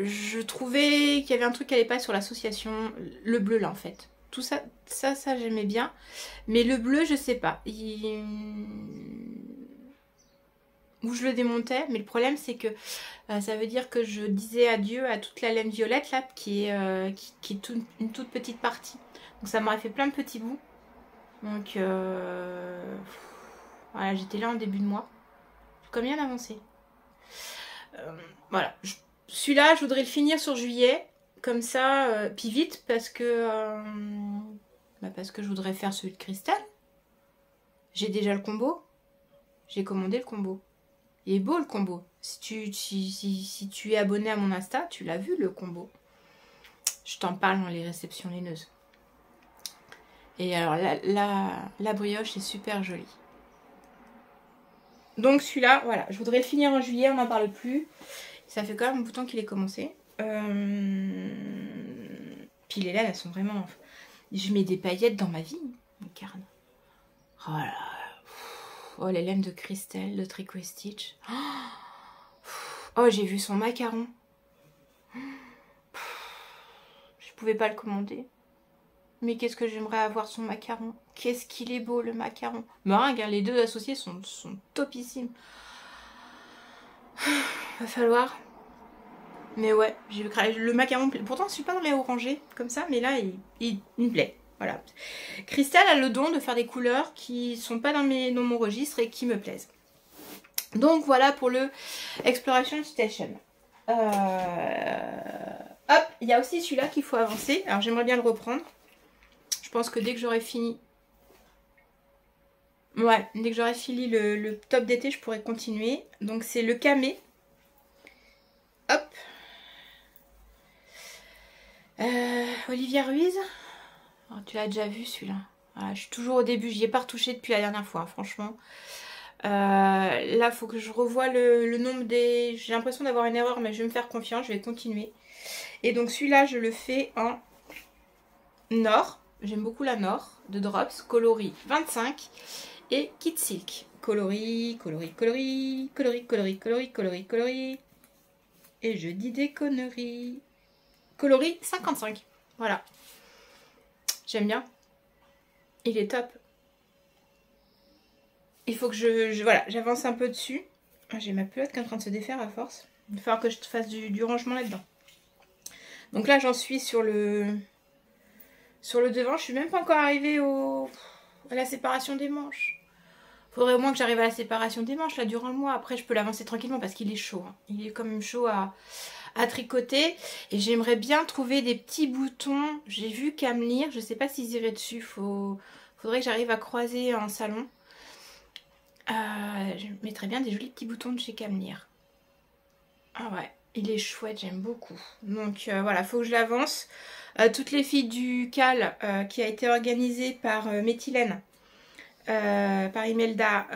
Speaker 1: je trouvais qu'il y avait un truc qui allait pas sur l'association, le bleu là en fait. Tout ça j'aimais bien. Mais le bleu, je sais pas. Où je le démontais. Mais le problème, c'est que ça veut dire que je disais adieu à toute la laine violette là, qui est une toute petite partie. Donc ça m'aurait fait plein de petits bouts. Donc voilà, j'étais là en début de mois. J'ai quand même bien avancé. Voilà. Celui-là, je voudrais le finir sur juillet, comme ça, puis vite, parce que je voudrais faire celui de cristal. J'ai déjà le combo. J'ai commandé le combo. Il est beau le combo. Si tu es abonné à mon Insta, tu l'as vu le combo. Je t'en parle dans les réceptions laineuses. Et alors, la brioche est super jolie. Donc celui-là, voilà, je voudrais le finir en juillet, on n'en parle plus. Ça fait quand même un bout de temps qu'il est commencé. Puis les laines, elles sont vraiment... Je mets des paillettes dans ma vie, mon carne. Oh là là. Oh, les laines de Christelle, de Tricot & Stitch. Oh, j'ai vu son macaron. Je pouvais pas le commander. Mais qu'est-ce que j'aimerais avoir son macaron. Qu'est-ce qu'il est beau, le macaron. Meringue, hein, les deux associés sont topissimes. Va falloir... Mais ouais, j'ai le macaron. Pourtant, je suis pas dans les orangés comme ça, mais là, il me plaît. Voilà. Christelle a le don de faire des couleurs qui sont pas dans mon registre et qui me plaisent. Donc voilà pour le Exploration Station. Hop, il y a aussi celui-là qu'il faut avancer. Alors j'aimerais bien le reprendre. Je pense que dès que j'aurai fini Ouais, dès que j'aurai fini le top d'été, je pourrai continuer. Donc c'est le camé. Hop. Olivia Ruiz. Oh, tu l'as déjà vu celui-là. Voilà, je suis toujours au début, j'y ai pas retouché depuis la dernière fois, hein, franchement. Là, il faut que je revoie le nombre des... J'ai l'impression d'avoir une erreur, mais je vais me faire confiance, je vais continuer. Et donc celui-là, je le fais en Nord. J'aime beaucoup la Nord de Drops, coloris 25 et Kit Silk. Coloris, coloris, coloris, coloris, coloris, coloris, coloris, coloris. Et je dis des conneries. Coloris 55. Voilà. J'aime bien. Il est top. Il faut que voilà, j'avance un peu dessus. J'ai ma pelote qui est en train de se défaire à force. Il va falloir que je fasse du rangement là-dedans. Donc là, j'en suis sur le devant. Je suis même pas encore arrivée à la séparation des manches. Faudrait au moins que j'arrive à la séparation des manches là durant le mois. Après, je peux l'avancer tranquillement parce qu'il est chaud. Hein. Il est quand même chaud à tricoter. Et j'aimerais bien trouver des petits boutons. J'ai vu Camlire. Je sais pas s'ils iraient dessus. Faudrait que j'arrive à croiser en salon. Je mettrais bien des jolis petits boutons de chez Camlire. Ah ouais, il est chouette, j'aime beaucoup. Donc voilà, faut que je l'avance. Toutes les filles du Cal qui a été organisé par Méthylène, par Imelda,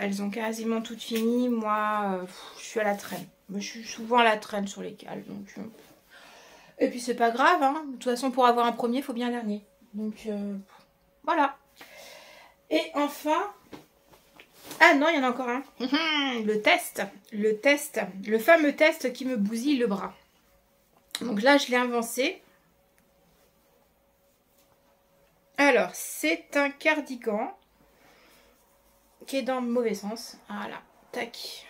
Speaker 1: elles ont quasiment toutes fini. Moi, je suis à la traîne. Je suis souvent à la traîne sur les Cals. Donc, et puis c'est pas grave, hein. De toute façon, pour avoir un premier, il faut bien un dernier. Donc voilà. Et enfin... Ah non, il y en a encore un. Le test, le fameux test qui me bousille le bras. Donc là, je l'ai avancé. Alors, c'est un cardigan qui est dans le mauvais sens. Voilà, tac.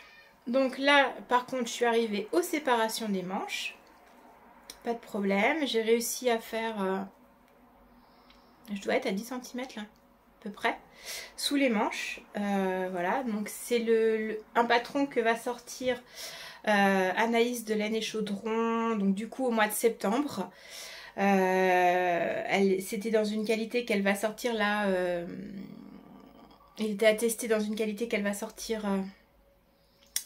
Speaker 1: Donc là, par contre, je suis arrivée aux séparations des manches. Pas de problème. J'ai réussi à faire... je dois être à 10 cm là, à peu près. Sous les manches, voilà, donc c'est un patron que va sortir Anaïs de Laine et Chaudron, donc du coup au mois de septembre. C'était dans une qualité qu'elle va sortir là, il était attesté dans une qualité qu'elle va sortir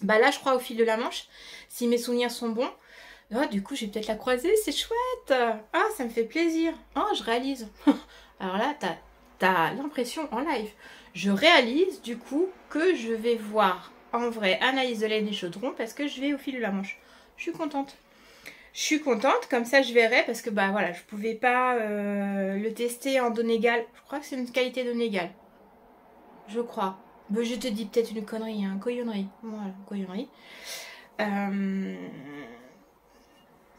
Speaker 1: bah là je crois au fil de la Manche, si mes souvenirs sont bons. Oh, du coup je vais peut-être la croiser, c'est chouette. Ah, ça me fait plaisir. Oh, je réalise. Alors là, t'as l'impression en live. Je réalise du coup que je vais voir en vrai Anaïs de Laine et Chaudron parce que je vais au fil de la Manche. Je suis contente. Je suis contente, comme ça je verrai parce que bah voilà, je pouvais pas le tester en Donegal. Je crois que c'est une qualité Donegal. Je crois. Mais je te dis peut-être une connerie, hein, coyonnerie. Voilà, coyonnerie.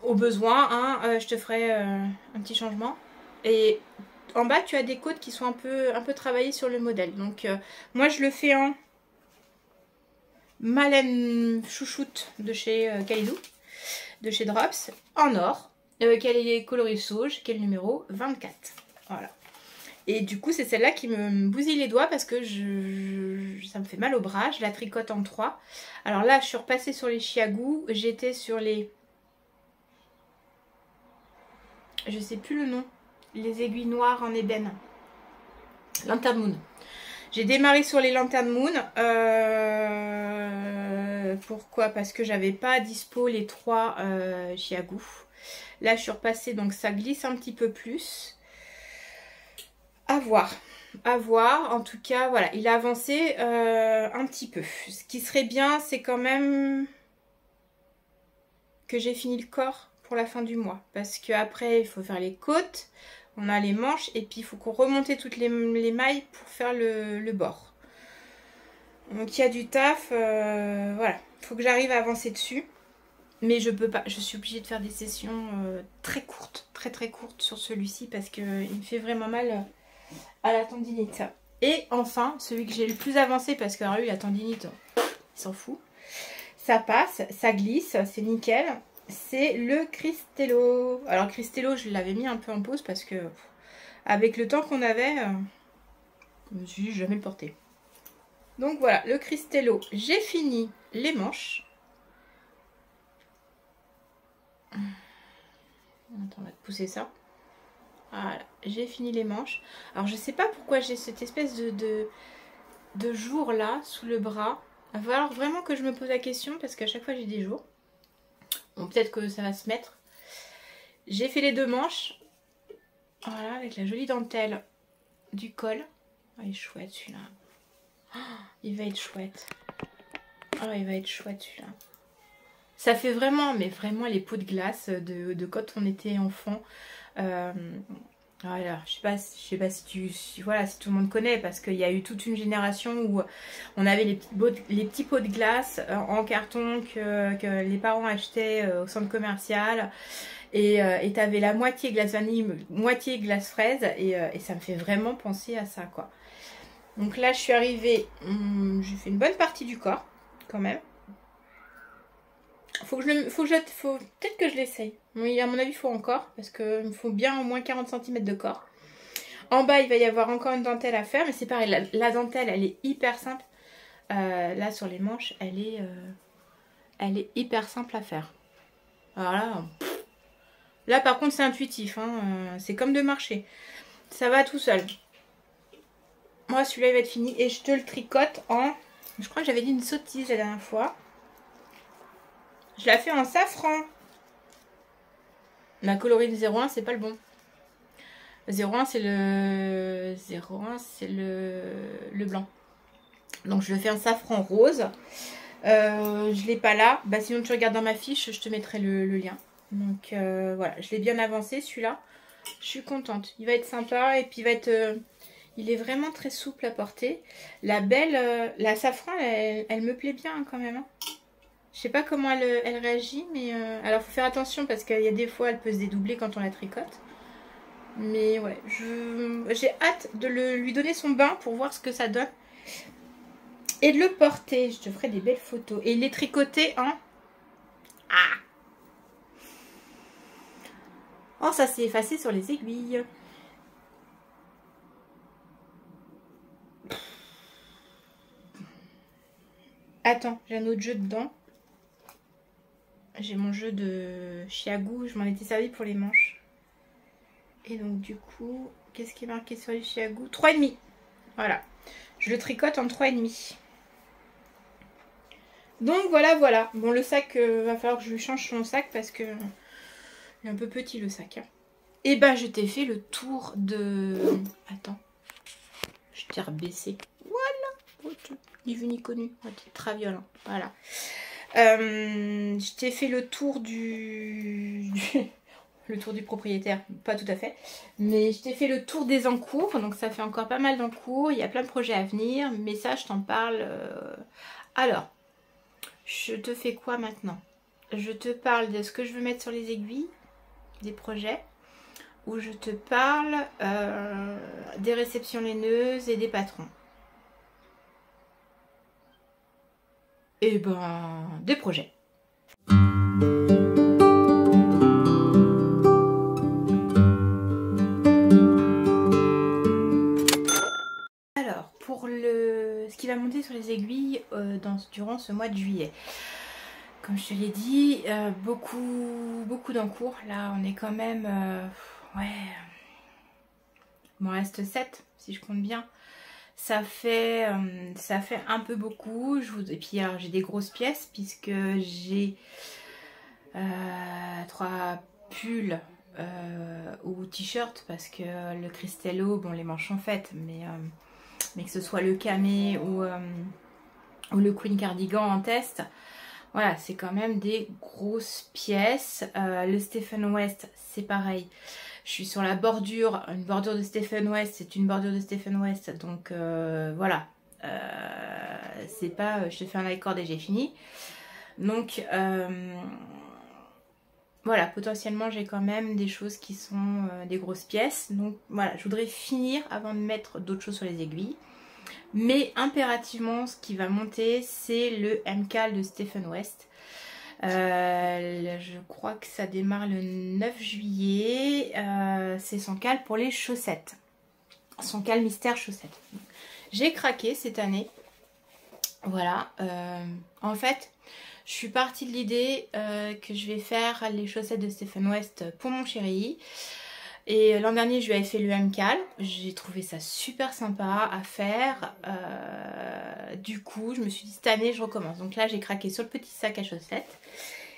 Speaker 1: Au besoin, hein, je te ferai un petit changement. Et en bas, tu as des côtes qui sont un peu travaillées sur le modèle. Donc, moi, je le fais en Malène Chouchoute de chez Kaidou, de chez Drops, en or. Quel est coloris sauge, quel numéro 24. Voilà. Et du coup, c'est celle-là qui me bousille les doigts parce que ça me fait mal au bras. Je la tricote en 3. Alors là, je suis repassée sur les chiagous. J'étais sur les... Je sais plus le nom. Les aiguilles noires en ébène. Lantern Moon. J'ai démarré sur les Lantern Moon. Pourquoi? Parce que j'avais pas dispo les 3 chiagous. Là, je suis repassée, donc ça glisse un petit peu plus. À voir. À voir. En tout cas, voilà, il a avancé un petit peu. Ce qui serait bien, c'est quand même que j'ai fini le corps pour la fin du mois. Parce qu'après, il faut faire les côtes. On a les manches et puis il faut qu'on remonte toutes les mailles pour faire le bord. Donc il y a du taf, voilà. Il faut que j'arrive à avancer dessus. Mais je peux pas, je suis obligée de faire des sessions très courtes, très courtes sur celui-ci parce qu'il me fait vraiment mal à la tendinite. Et enfin, celui que j'ai le plus avancé parce que alors lui la tendinite, il s'en fout. Ça passe, ça glisse, c'est nickel. C'est le Cristello. Alors Cristello, je l'avais mis un peu en pause parce que avec le temps qu'on avait, je me suis dit, jamais le porter. Donc voilà, le Cristello, j'ai fini les manches. Attends, on va te pousser ça. Voilà, j'ai fini les manches. Alors je sais pas pourquoi j'ai cette espèce de jours là, sous le bras. Il va falloir vraiment que je me pose la question parce qu'à chaque fois j'ai des jours. Bon, peut-être que ça va se mettre. J'ai fait les 2 manches. Voilà, avec la jolie dentelle du col. Oh, il est chouette celui-là. Oh, il va être chouette. Oh, il va être chouette celui-là. Ça fait vraiment, mais vraiment les pots de glace de quand on était enfant. Voilà, je sais pas si voilà, si tout le monde connaît, parce qu'il y a eu toute une génération où on avait les petits pots de glace en carton que les parents achetaient au centre commercial. Et t'avais la moitié glace vanille, moitié glace fraise. Et ça me fait vraiment penser à ça, quoi. Donc là, je suis arrivée, j'ai fait une bonne partie du corps, quand même. Peut-être que je l'essaye. Oui, à mon avis, il faut encore, parce qu'il me faut bien au moins 40 cm de corps. En bas, il va y avoir encore une dentelle à faire, mais c'est pareil, la dentelle, elle est hyper simple. Là, sur les manches, elle est hyper simple à faire. Alors là par contre, c'est intuitif, hein, c'est comme de marcher. Ça va tout seul. Moi, celui-là, il va être fini, et je te le tricote en... Je crois que j'avais dit une sottise la dernière fois. Je la fais en safran. Ma colorine 01, c'est pas le bon. 01, c'est le blanc. Donc je le fais en safran rose. Je l'ai pas là. Bah, sinon tu regardes dans ma fiche, je te mettrai le lien. Donc voilà, je l'ai bien avancé celui-là. Je suis contente. Il va être sympa et puis il va être... il est vraiment très souple à porter. La belle, la safran, elle me plaît bien quand même. Hein. Je sais pas comment elle réagit, mais... alors, faut faire attention parce qu'il y a des fois, elle peut se dédoubler quand on la tricote. Mais ouais, j'ai hâte de lui donner son bain pour voir ce que ça donne. Et de le porter. Je te ferai des belles photos. Et il est tricoté en... Ah! Oh, ça s'est effacé sur les aiguilles. Attends, j'ai un autre jeu dedans. J'ai mon jeu de chiagou, je m'en étais servi pour les manches. Et donc du coup, qu'est-ce qui est marqué sur les chiagou? 3,5. Voilà. Je le tricote en 3,5. Donc voilà. Bon, le sac, va falloir que je lui change son sac parce que il est un peu petit le sac. Hein. Et ben je t'ai fait le tour de... Attends. Je t'ai rebaissé. Voilà. Ni vu ni connu. Oh, t'es très violent. Voilà. Je t'ai fait le tour le tour du propriétaire, pas tout à fait, mais je t'ai fait le tour des encours, donc ça fait encore pas mal d'encours, il y a plein de projets à venir, mais ça je t'en parle. Alors, je te fais quoi maintenant? Je te parle de ce que je veux mettre sur les aiguilles, des projets, ou je te parle des réceptions laineuses et des patrons. Et ben, des projets. Alors, pour ce qui va monter sur les aiguilles durant ce mois de juillet. Comme je te l'ai dit, beaucoup d'encours. Là, on est quand même... ouais... Il m'en reste 7, si je compte bien. Ça fait un peu beaucoup. Et puis j'ai des grosses pièces puisque j'ai 3 pulls ou t-shirts parce que le Cristello, bon les manches sont faites, mais que ce soit le camé ou le Queen Cardigan en test, voilà, c'est quand même des grosses pièces. Le Stephen West, c'est pareil. Je suis sur la bordure, une bordure de Stephen West, c'est une bordure de Stephen West, donc voilà. C'est pas je te fais un accord et j'ai fini. Donc voilà, potentiellement j'ai quand même des choses qui sont des grosses pièces. Donc voilà, je voudrais finir avant de mettre d'autres choses sur les aiguilles. Mais impérativement, ce qui va monter, c'est le MCAL de Stephen West. Je crois que ça démarre le 9 juillet. C'est son cal pour les chaussettes. Son cal mystère chaussettes. J'ai craqué cette année. Voilà. En fait, je suis partie de l'idée que je vais faire les chaussettes de Stephen West pour mon chéri. Et l'an dernier, je lui avais fait le MCAL. J'ai trouvé ça super sympa à faire. Du coup, je me suis dit, cette année, je recommence. Donc là, j'ai craqué sur le petit sac à chaussettes.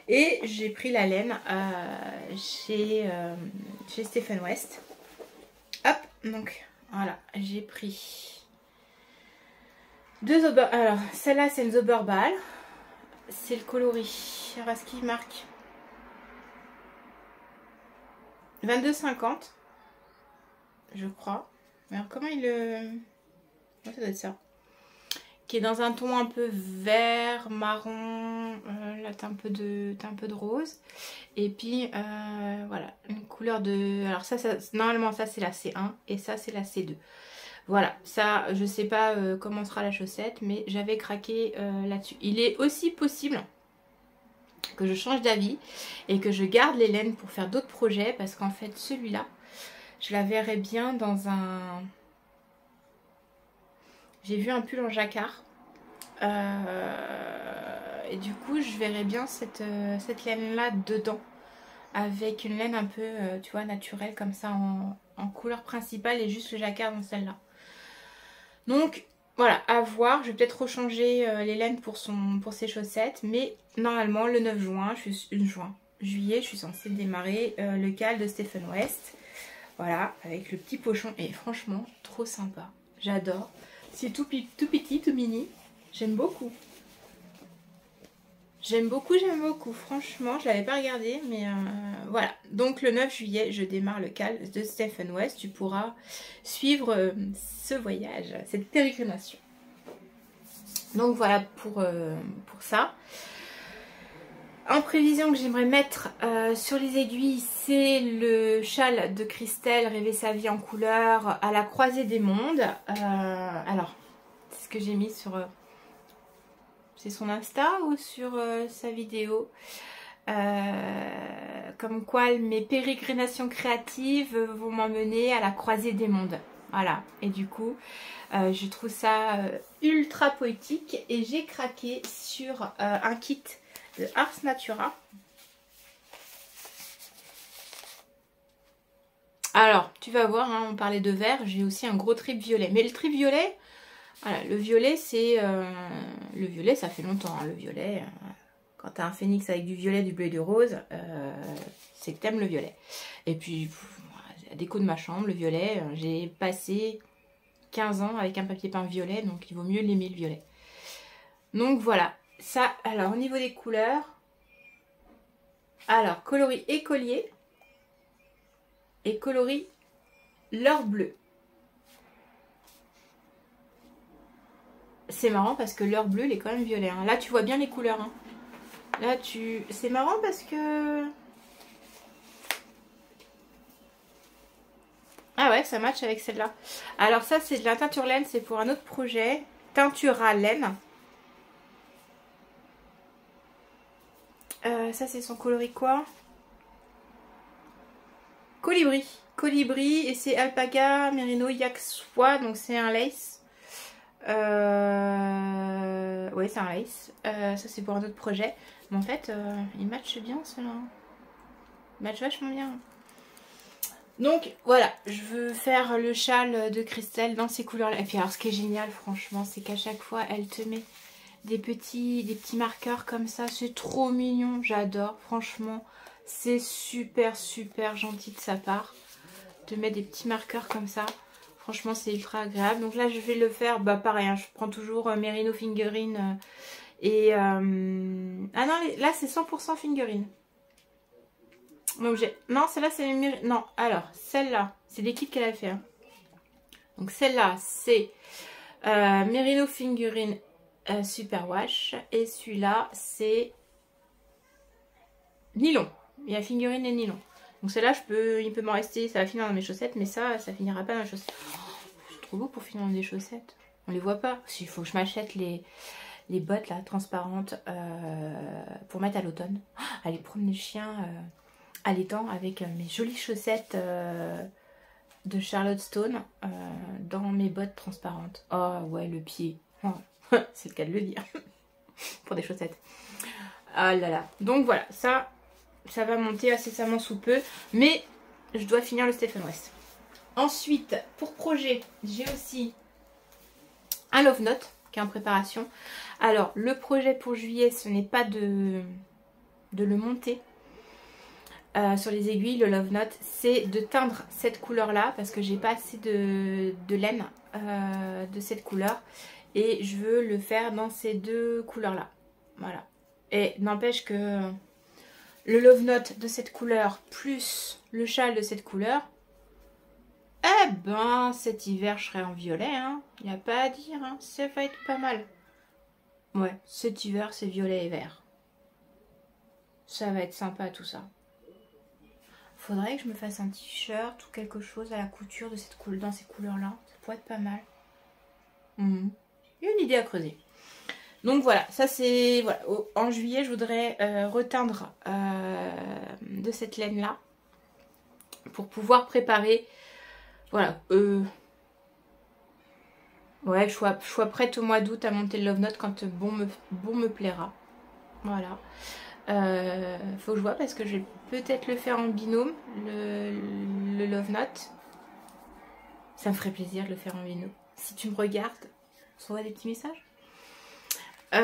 Speaker 1: Et j'ai pris la laine chez Stephen West. Hop, donc voilà, j'ai pris deux Ober... Alors, celle-là, c'est une Zoberball. C'est le coloris. Alors, est-ce qu'il marque 22,50, je crois. Alors comment il le... ça doit être ça. Qui est dans un ton un peu vert, marron. Là t'as un peu de rose. Et puis voilà, une couleur de... Alors ça normalement ça c'est la C1 et ça c'est la C2. Voilà, ça je sais pas comment sera la chaussette, mais j'avais craqué là-dessus. Il est aussi possible que je change d'avis et que je garde les laines pour faire d'autres projets, parce qu'en fait celui-là je la verrais bien dans un... J'ai vu un pull en jacquard et du coup je verrais bien cette laine là dedans, avec une laine un peu tu vois naturelle comme ça en couleur principale et juste le jacquard dans celle-là. Donc voilà, à voir. Je vais peut-être rechanger les laines pour ses chaussettes. Mais normalement, le 9 juillet, je suis censée démarrer le cal de Stephen West. Voilà, avec le petit pochon. Et franchement, trop sympa. J'adore. C'est tout petit, tout mini. J'aime beaucoup. J'aime beaucoup. Franchement, je ne l'avais pas regardé. Mais voilà. Donc le 9 juillet, je démarre le cal de Stephen West. Tu pourras suivre ce voyage, cette pérégrination. Donc voilà pour ça. En prévision que j'aimerais mettre sur les aiguilles, c'est le châle de Christelle, Rêver sa vie en couleur, à la croisée des mondes. Alors, c'est ce que j'ai mis sur... c'est son Insta ou sur sa vidéo. Comme quoi mes pérégrinations créatives vont m'emmener à la croisée des mondes. Voilà, et du coup, je trouve ça ultra poétique et j'ai craqué sur un kit de Ars Natura. Alors, tu vas voir, hein, on parlait de vert, j'ai aussi un gros trip violet. Mais le trip violet, voilà, le violet, c'est... le violet, ça fait longtemps, hein, le violet. Quand tu as un phénix avec du violet, du bleu et du rose, c'est que tu aimes le violet. Et puis, la déco de ma chambre, le violet, j'ai passé 15 ans avec un papier peint violet, donc il vaut mieux l'aimer le violet. Donc voilà, ça, alors au niveau des couleurs, alors coloris écolier et coloris l'or bleu. C'est marrant parce que l'or bleu, il est quand même violet. Hein. Là, tu vois bien les couleurs. Hein. Là, c'est marrant parce que... Ah ouais, ça match avec celle-là. Alors ça, c'est de la teinture laine, c'est pour un autre projet. Teinture à laine. Ça, c'est son coloris quoi? Colibri. Colibri, et c'est alpaga, merino, yak soie, donc c'est un lace. Ouais, c'est un lace. Ça, c'est pour un autre projet. Mais en fait, il match bien, cela. Il match vachement bien. Donc voilà, je veux faire le châle de Christelle dans ces couleurs-là. Et puis alors ce qui est génial franchement, c'est qu'à chaque fois elle te met des petits marqueurs comme ça. C'est trop mignon, j'adore. Franchement, c'est super gentil de sa part de mettre des petits marqueurs comme ça. Franchement, c'est ultra agréable. Donc là, je vais le faire, bah pareil, hein, je prends toujours Merino Fingering et... Ah non, là c'est 100% Fingering. Donc non, celle-là c'est... Non, alors, celle-là, c'est des kits qu'elle a fait. Hein. Donc celle-là, c'est Merino Fingering Superwash. Et celui-là, c'est nylon. Il y a Fingering et nylon. Donc celle-là, il peut m'en rester, ça va finir dans mes chaussettes. Mais ça finira pas dans mes chaussettes. Oh, c'est trop beau pour finir dans des chaussettes. On les voit pas. Il faut que je m'achète les bottes là, transparentes pour mettre à l'automne. Oh, aller promener le chien... à l'étang avec mes jolies chaussettes de Charlotte Stone dans mes bottes transparentes. Oh ouais, le pied. Oh, c'est le cas de le dire. Pour des chaussettes. Ah là là. Donc voilà, ça va monter incessamment sous peu. Mais je dois finir le Stephen West. Ensuite, pour projet, j'ai aussi un Love Note qui est en préparation. Alors, le projet pour juillet, ce n'est pas de le monter sur les aiguilles, le Love Note, c'est de teindre cette couleur-là parce que j'ai pas assez de laine de cette couleur et je veux le faire dans ces deux couleurs-là. Voilà. Et n'empêche que le Love Note de cette couleur plus le châle de cette couleur, eh ben cet hiver je serai en violet, hein. Il n'y a pas à dire, hein. Ça va être pas mal. Ouais, cet hiver c'est violet et vert. Ça va être sympa tout ça. Faudrait que je me fasse un t-shirt ou quelque chose à la couture de cette dans ces couleurs-là. Ça pourrait être pas mal. Il y a une idée à creuser. Donc voilà, ça c'est... Voilà. En juillet, je voudrais reteindre de cette laine-là pour pouvoir préparer... Voilà. Ouais, je sois prête au mois d'août à monter le Love Note quand bon me plaira. Voilà. Faut que je vois parce que je vais peut-être le faire en binôme, le Love Note. Ça me ferait plaisir de le faire en binôme. Si tu me regardes, on s'envoie des petits messages. Il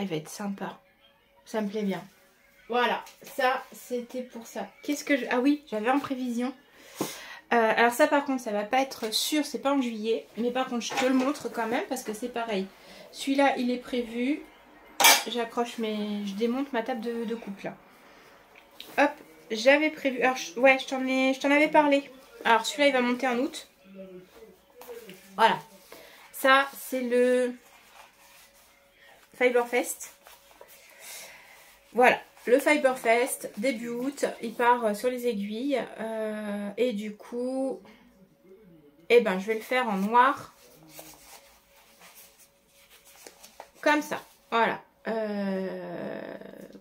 Speaker 1: va être sympa. Ça me plaît bien. Voilà, ça c'était pour ça. Qu'est-ce que je... Ah oui, j'avais en prévision. Alors ça par contre, ça va pas être sûr, c'est pas en juillet. Mais par contre, je te le montre quand même parce que c'est pareil. Celui-là, il est prévu. J'accroche je démonte ma table de coupe là. Hop, j'avais prévu. Alors ouais, je t'en avais parlé. Alors celui-là, il va monter en août. Voilà. Ça, c'est le Fiberfest. Voilà, le Fiberfest, début août, il part sur les aiguilles. Et du coup, eh ben, je vais le faire en noir. Comme ça, voilà.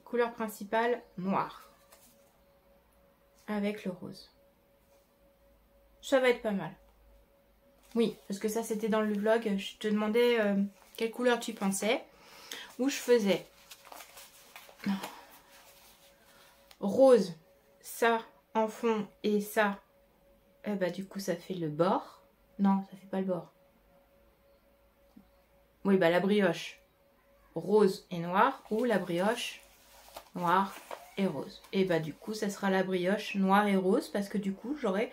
Speaker 1: Couleur principale, noir. Avec le rose. Ça va être pas mal. Oui, parce que ça c'était dans le vlog. Je te demandais quelle couleur tu pensais. Où je faisais rose, ça en fond et ça. Bah du coup ça fait le bord. Non, ça fait pas le bord. Oui, bah la brioche rose et noir ou la brioche noir et rose. Et bah du coup ça sera la brioche noir et rose parce que du coup j'aurai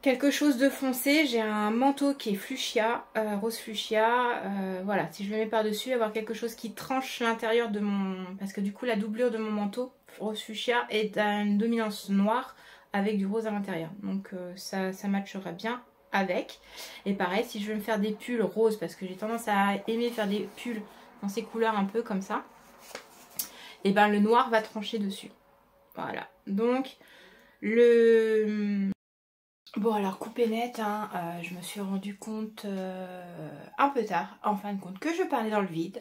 Speaker 1: quelque chose de foncé. J'ai un manteau qui est fuchsia, rose fuchsia. Voilà, si je le mets par dessus, avoir quelque chose qui tranche l'intérieur de mon... Parce que du coup la doublure de mon manteau rose fuchsia est à une dominance noire avec du rose à l'intérieur. Donc ça matchera bien avec. Et pareil, si je veux me faire des pulls roses, parce que j'ai tendance à aimer faire des pulls dans ces couleurs un peu comme ça, et ben le noir va trancher dessus. Voilà, donc le... Bon alors coupé net, hein, je me suis rendu compte un peu tard, en fin de compte, que je parlais dans le vide.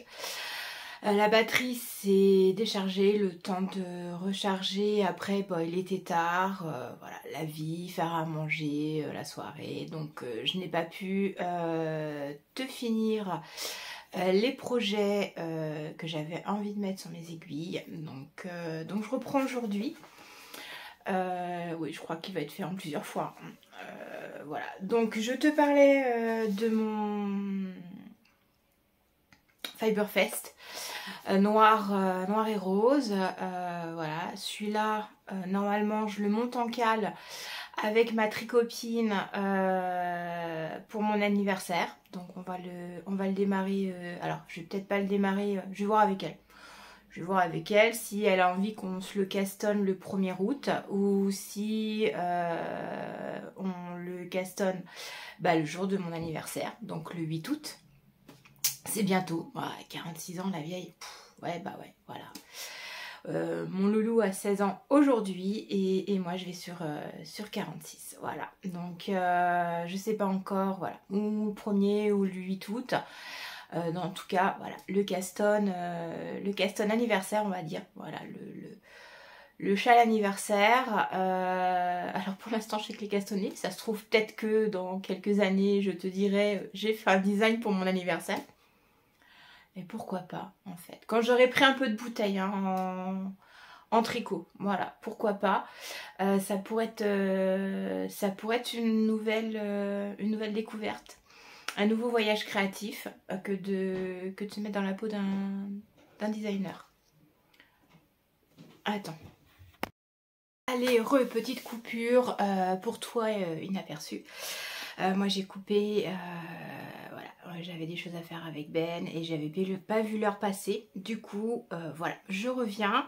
Speaker 1: La batterie s'est déchargée, le temps de recharger, après bon, il était tard, voilà, la vie, faire à manger, la soirée, donc je n'ai pas pu te finir les projets que j'avais envie de mettre sur mes aiguilles, donc je reprends aujourd'hui. Oui, je crois qu'il va être fait en plusieurs fois. Voilà, donc je te parlais de mon Fiberfest noir et rose. Voilà, celui-là, normalement, je le monte en cale avec ma tricopine pour mon anniversaire. Donc on va le démarrer. Alors, je vais peut-être pas le démarrer, je vais voir avec elle. Je vais voir avec elle si elle a envie qu'on se le castonne le 1er août ou si on le castonne le jour de mon anniversaire, donc le 8 août. C'est bientôt, ouais, 46 ans la vieille. Ouais, bah ouais, voilà. Mon loulou a 16 ans aujourd'hui et moi je vais sur 46, voilà. Donc je sais pas encore, voilà, ou le 1er ou le 8 août. En tout cas, voilà, le caston anniversaire, on va dire. Voilà, le châle anniversaire. Alors pour l'instant, je sais que les castonnés, ça se trouve peut-être que dans quelques années, je te dirai, j'ai fait un design pour mon anniversaire. Et pourquoi pas, en fait. Quand j'aurai pris un peu de bouteille, hein, en tricot. Voilà, pourquoi pas. Ça pourrait être une nouvelle découverte, un nouveau voyage créatif que de se mettre dans la peau d'un designer. Attends. Allez, petite coupure pour toi inaperçue. Moi j'ai coupé, voilà, j'avais des choses à faire avec Ben et j'avais pas vu l'heure passer. Du coup, voilà, je reviens.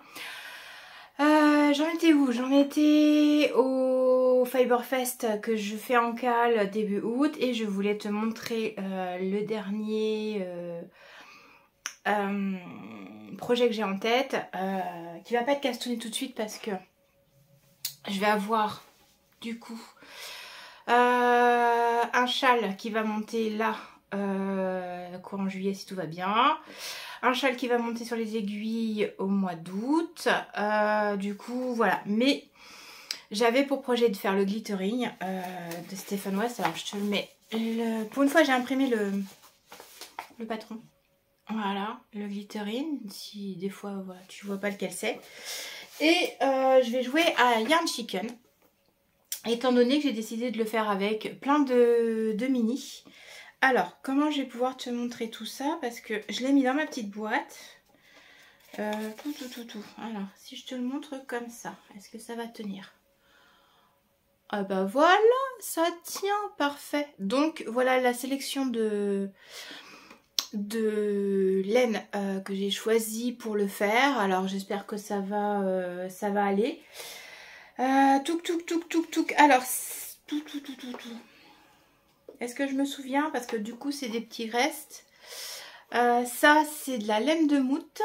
Speaker 1: J'en étais où? J'en étais au Fiberfest que je fais en cale début août et je voulais te montrer le dernier projet que j'ai en tête qui va pas être castonné tout de suite parce que je vais avoir du coup un châle qui va monter là courant juillet si tout va bien. Un châle qui va monter sur les aiguilles au mois d'août. Du coup voilà. Mais j'avais pour projet de faire le glittering de Stephen West. Alors je te le mets. Pour une fois j'ai imprimé le patron. Voilà, le glittering. Si des fois voilà, tu vois pas lequel c'est. Et je vais jouer à Yarn Chicken. Étant donné que j'ai décidé de le faire avec plein de mini. Alors, comment je vais pouvoir te montrer tout ça? Parce que je l'ai mis dans ma petite boîte. Tout. Alors, si je te le montre comme ça, est-ce que ça va tenir? Ah bah voilà, ça tient, parfait. Donc, voilà la sélection de laine que j'ai choisi pour le faire. Alors, j'espère que ça va aller. Touk. Alors, tout. Est-ce que je me souviens? Parce que du coup, c'est des petits restes. Ça, c'est de la laine de moute.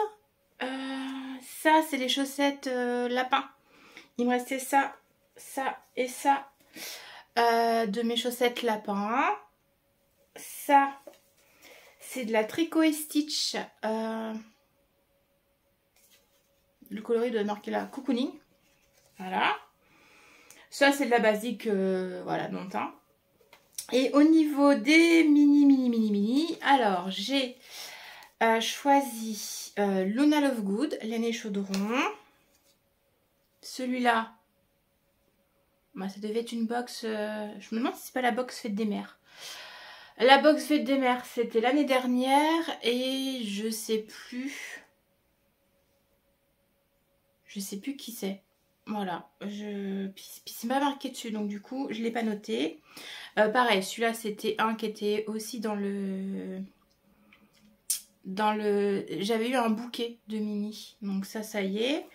Speaker 1: Ça, c'est les chaussettes lapin. Il me restait ça et ça de mes chaussettes lapin. Ça, c'est de la Tricot et Stitch. Le coloris doit marquer là, cocooning. Voilà. Ça, c'est de la basique, voilà, longtemps. Et au niveau des mini, alors j'ai choisi Luna Lovegood, laine et chaudron. Celui-là, bah, ça devait être une box, je me demande si c'est pas la box Fête des Mères. La box Fête des Mères, c'était l'année dernière et je sais plus qui c'est. Voilà, puis c'est pas marqué dessus, donc du coup je l'ai pas noté. Pareil, celui-là c'était un qui était aussi dans le... J'avais eu un bouquet de mini, donc ça y est.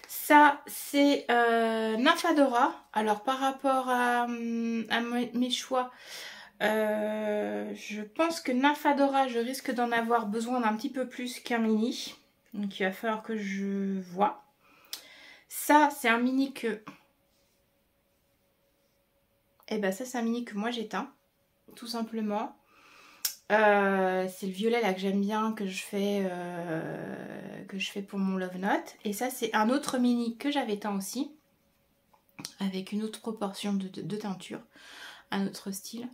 Speaker 1: Ça c'est Nymphadora. Alors par rapport à mes choix, je pense que Nymphadora, je risque d'en avoir besoin d'un petit peu plus qu'un mini. Donc il va falloir que je vois. Ça, c'est un mini que... Eh ben ça, c'est un mini que moi j'éteins, tout simplement. C'est le violet là que j'aime bien, que je fais pour mon Love Note. Et ça, c'est un autre mini que j'avais éteint aussi, avec une autre proportion de teinture, un autre style.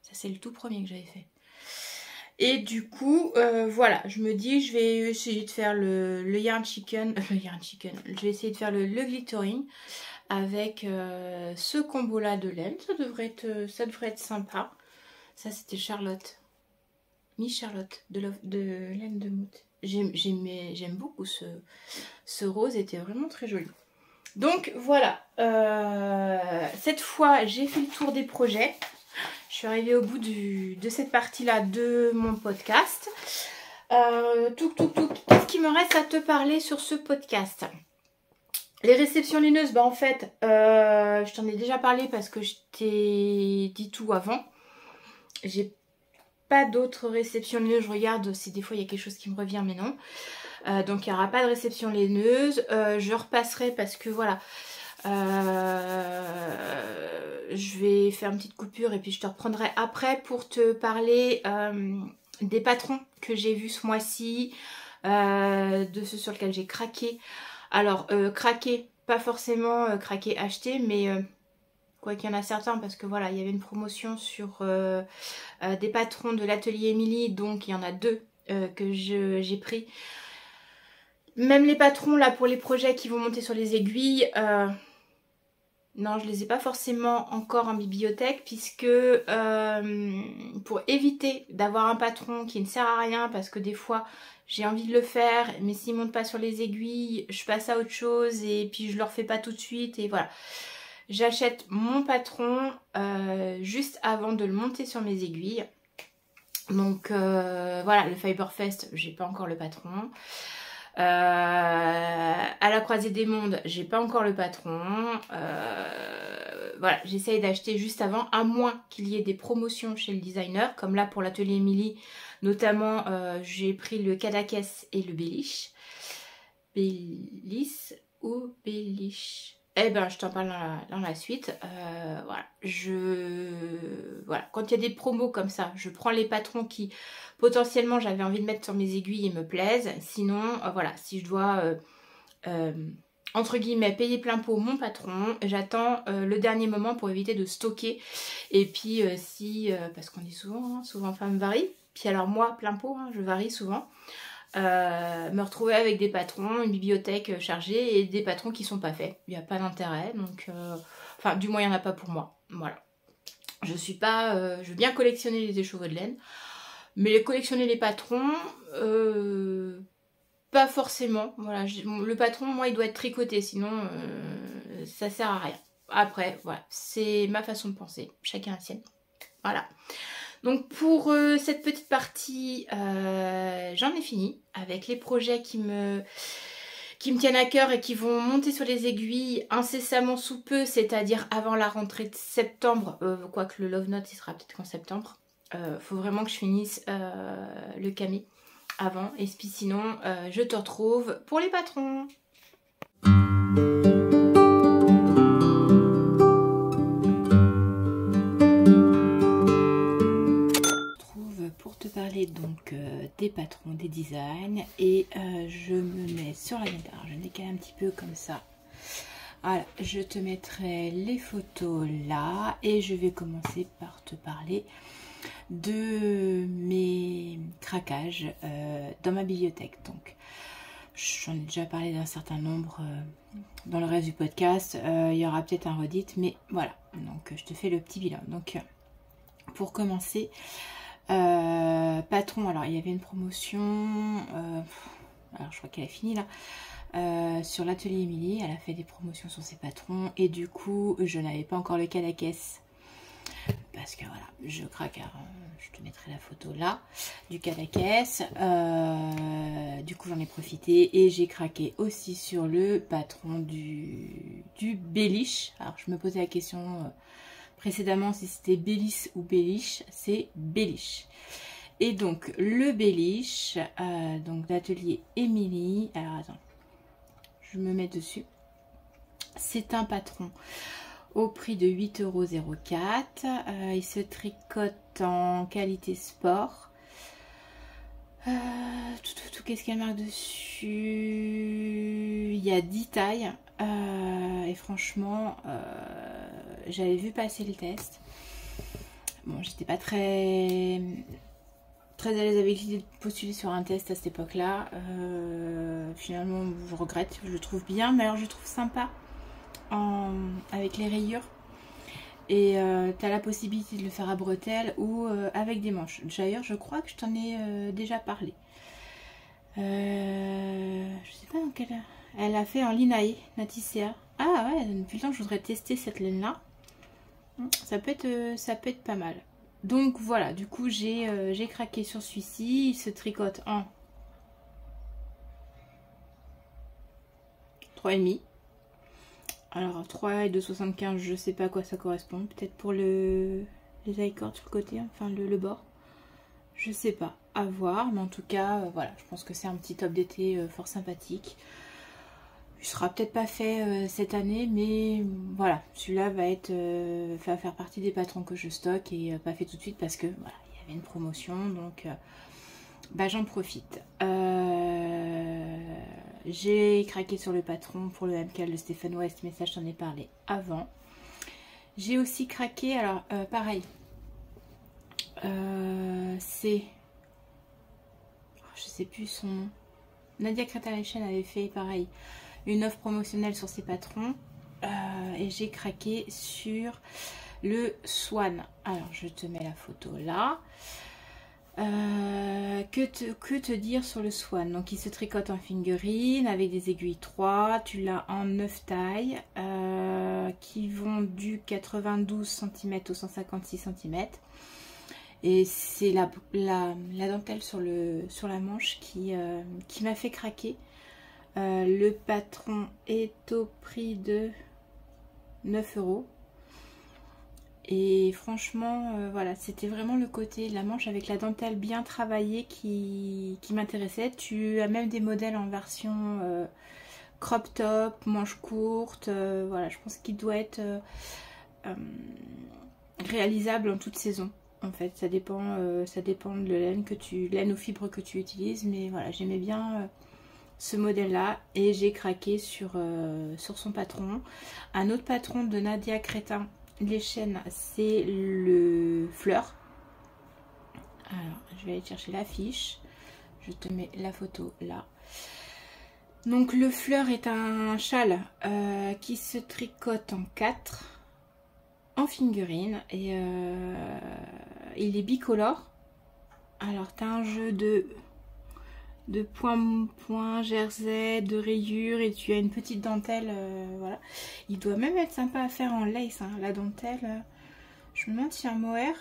Speaker 1: Ça, c'est le tout premier que j'avais fait. Et du coup, voilà, je me dis, je vais essayer de faire le Yarn Chicken. Je vais essayer de faire le glittering avec ce combo là de laine. Ça devrait être sympa. Ça, c'était Charlotte. Miss Charlotte de laine de moute. J'aime beaucoup ce rose, était vraiment très joli. Donc voilà, cette fois, j'ai fait le tour des projets. Je suis arrivée au bout de cette partie-là de mon podcast. Qu'est-ce qu'il me reste à te parler sur ce podcast? Les réceptions laineuses, bah en fait, je t'en ai déjà parlé parce que je t'ai dit tout avant. J'ai pas d'autres réceptions laineuses. Je regarde si des fois il y a quelque chose qui me revient, mais non. Donc il n'y aura pas de réception laineuse. Je repasserai parce que voilà... je vais faire une petite coupure et puis je te reprendrai après pour te parler des patrons que j'ai vus ce mois-ci, de ceux sur lesquels j'ai craqué. Alors craqué, pas forcément craqué acheté, mais quoi qu'il y en a certains parce que voilà, il y avait une promotion sur des patrons de l'atelier Émilie, donc il y en a deux que j'ai pris. Même les patrons là pour les projets qui vont monter sur les aiguilles, non, je les ai pas forcément encore en bibliothèque puisque pour éviter d'avoir un patron qui ne sert à rien parce que des fois j'ai envie de le faire mais s'il monte pas sur les aiguilles, je passe à autre chose et puis je le refais pas tout de suite et voilà. J'achète mon patron juste avant de le monter sur mes aiguilles. Donc voilà, le Fiberfest, j'ai pas encore le patron. À la croisée des mondes, j'ai pas encore le patron. Voilà, j'essaye d'acheter juste avant, à moins qu'il y ait des promotions chez le designer, comme là pour l'atelier Émilie, notamment j'ai pris le Cadaqués et le Béliche. Bélis ou Béliche? Eh ben, je t'en parle dans la suite. Voilà, quand il y a des promos comme ça, je prends les patrons qui potentiellement j'avais envie de mettre sur mes aiguilles et me plaisent. Sinon, voilà, si je dois entre guillemets payer plein pot mon patron, j'attends le dernier moment pour éviter de stocker. Et puis parce qu'on dit souvent femme varie. Puis alors moi, plein pot, je varie souvent. Me retrouver avec des patrons, une bibliothèque chargée et des patrons qui sont pas faits. Il n'y a pas d'intérêt, donc enfin du moins il n'y en a pas pour moi. Voilà. Je suis pas. Je veux bien collectionner les écheveaux de laine, mais collectionner les patrons, pas forcément. Voilà, le patron, moi, il doit être tricoté, sinon ça sert à rien. Après, voilà, c'est ma façon de penser. Chacun la sienne. Voilà. Donc pour cette petite partie, j'en ai fini avec les projets qui me tiennent à cœur et qui vont monter sur les aiguilles incessamment sous peu, c'est-à-dire avant la rentrée de septembre, quoique le Love Note il sera peut-être qu'en septembre. Faut vraiment que je finisse le Camille avant, et puis sinon je te retrouve pour les patrons. Parler donc des patrons, des designs et je me mets sur la guitare, je décale un petit peu comme ça. Voilà, je te mettrai les photos là et je vais commencer par te parler de mes craquages dans ma bibliothèque. Donc j'en ai déjà parlé d'un certain nombre dans le reste du podcast, il y aura peut-être un redit, mais voilà, donc je te fais le petit bilan. Donc pour commencer, patron, alors il y avait une promotion, alors je crois qu'elle a fini là, sur l'atelier Émilie, elle a fait des promotions sur ses patrons et du coup je n'avais pas encore le Cadaqués parce que voilà, je craque, je te mettrai la photo là du Cadaqués, du coup j'en ai profité et j'ai craqué aussi sur le patron du Béliche. Alors je me posais la question précédemment si c'était Bélis ou Béliche, c'est Béliche. Et donc le Béliche, donc d'atelier Émilie, alors attends, je me mets dessus. C'est un patron au prix de 8,04 €. Il se tricote en qualité sport. Qu'est-ce qu'elle marque dessus? Il y a 10 tailles. Et franchement, j'avais vu passer le test. Bon, j'étais pas très à l'aise avec l'idée de postuler sur un test à cette époque-là. Finalement, je regrette. Je le trouve bien, mais alors je le trouve sympa avec les rayures. Et tu as la possibilité de le faire à bretelles ou avec des manches. D'ailleurs, je crois que je t'en ai déjà parlé. Je sais pas dans quelle... Elle a fait en linae, Naticea. Ah ouais, depuis le temps que je voudrais tester cette laine-là. Ça peut être pas mal. Donc voilà, du coup j'ai craqué sur celui-ci. Il se tricote en 3,5. Alors 3 et 2,75, je sais pas à quoi ça correspond. Peut-être pour les i-cords sur le côté, enfin le bord. Je sais pas, à voir. Mais en tout cas, voilà, je pense que c'est un petit top d'été fort sympathique. Il sera peut-être pas fait cette année, mais voilà, celui-là va faire partie des patrons que je stocke et pas fait tout de suite parce que voilà, il y avait une promotion, donc bah, j'en profite. J'ai craqué sur le patron pour le MCAL de Stephen West, mais ça je t'en ai parlé avant. J'ai aussi craqué, alors pareil, c'est, je sais plus son nom. Nadia Crétin-Lechen avait fait pareil, une offre promotionnelle sur ses patrons. Et j'ai craqué sur le Swan. Alors je te mets la photo là. Que te dire sur le Swan? Donc il se tricote en figurine avec des aiguilles 3. Tu l'as en 9 tailles qui vont du 92 cm au 156 cm. Et c'est la dentelle sur la manche qui m'a fait craquer. Le patron est au prix de 9 €. Et franchement, voilà, c'était vraiment le côté de la manche avec la dentelle bien travaillée qui m'intéressait. Tu as même des modèles en version crop top, manche courte. Voilà, je pense qu'il doit être réalisable en toute saison. En fait, ça dépend de la laine ou fibre que tu utilises. Mais voilà, j'aimais bien ce modèle-là et j'ai craqué sur son patron. Un autre patron de Nadia Crétin-Lechen, c'est le fleur. Alors, je vais aller chercher l'affiche. Je te mets la photo là. Donc, le fleur est un châle qui se tricote en 4 en figurine et il est bicolore. Alors, tu as un jeu de points, jersey, de rayures et tu as une petite dentelle, voilà. Il doit même être sympa à faire en lace, hein, la dentelle. Je me demande si un mohair.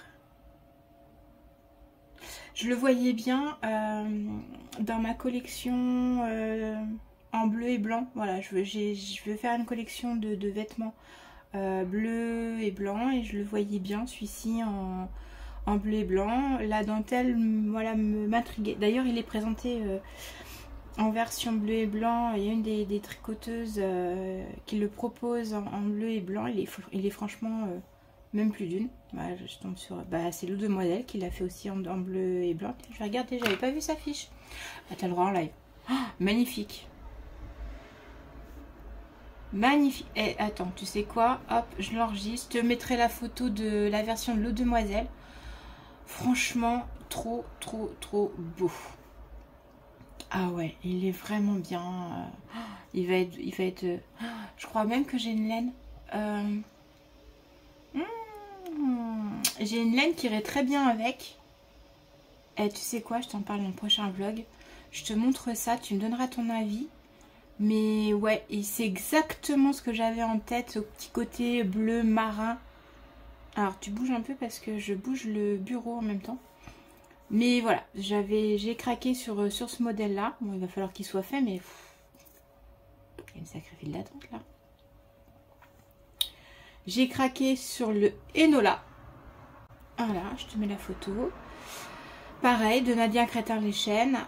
Speaker 1: Je le voyais bien dans ma collection en bleu et blanc. Voilà, je veux faire une collection de vêtements bleu et blanc et je le voyais bien, celui-ci en bleu et blanc. La dentelle, voilà, m'intriguait. D'ailleurs, il est présenté en version bleu et blanc. Il y a une des tricoteuses qui le propose en bleu et blanc. Il est franchement même plus d'une. Voilà, je tombe sur... Bah, c'est Lou Demoiselle qui l'a fait aussi en bleu et blanc. Je vais regarder, j'avais pas vu sa fiche. Ah, t'as le droit en live. Oh, magnifique. Magnifique. Et attends, tu sais quoi? Hop, je l'enregistre. Je te mettrai la photo de la version de Lou Demoiselle. Franchement, trop beau. Ah ouais, il est vraiment bien. Il va être. Je crois même que j'ai une laine. J'ai une laine qui irait très bien avec. Et tu sais quoi, je t'en parle dans le prochain vlog. Je te montre ça, tu me donneras ton avis. Mais ouais, c'est exactement ce que j'avais en tête, au petit côté bleu marin. Alors tu bouges un peu parce que je bouge le bureau en même temps. Mais voilà, j'ai craqué sur ce modèle là. Bon, il va falloir qu'il soit fait, mais il y a une sacrée file d'attente là. J'ai craqué sur le Enola. Voilà, je te mets la photo. Pareil, de Nadia Crétin-Lechen.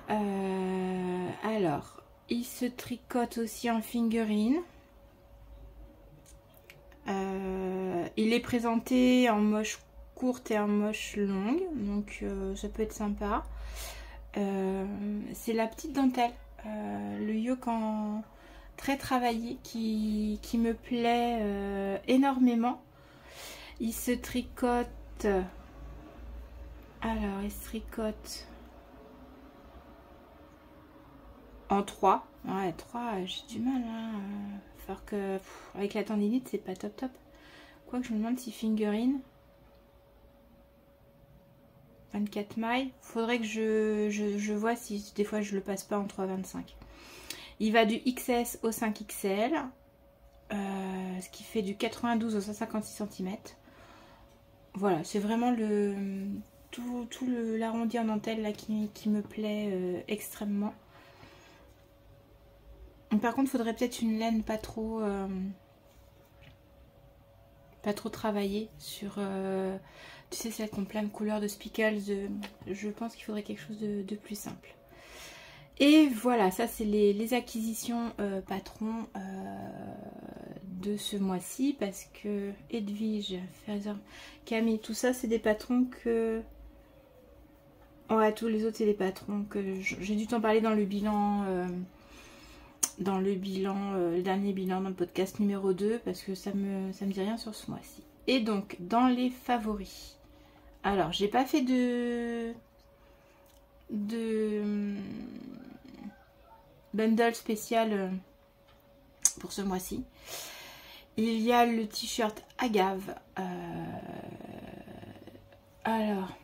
Speaker 1: Alors, il se tricote aussi en figurine. Il est présenté en moche courte et en moche longue, donc ça peut être sympa. C'est la petite dentelle, le yoke en très travaillé qui me plaît énormément. Il se tricote, alors il se tricote en 3. Ouais, 3, j'ai du mal, hein. Faire que avec la tendinite c'est pas top. Quoique je me demande si figurine 24 mailles, faudrait que je vois si des fois je le passe pas en 3,25. Il va du XS au 5XL, ce qui fait du 92 au 156 cm. Voilà, c'est vraiment tout l'arrondi en dentelle là qui me plaît extrêmement. Par contre, il faudrait peut-être une laine pas trop travaillée sur... tu sais, celles qui ont plein de couleurs de speckles. Je pense qu'il faudrait quelque chose de plus simple. Et voilà, ça c'est les acquisitions patrons de ce mois-ci. Parce que Edwige, Fraser, Camille, tout ça c'est des patrons que... Ouais, tous les autres c'est des patrons que j'ai dû t'en parler dans le bilan... le dernier bilan dans le podcast numéro 2, parce que ça me dit rien sur ce mois-ci. Et donc, dans les favoris, alors, j'ai pas fait de bundle spécial pour ce mois-ci. Il y a le t-shirt Agave. Alors,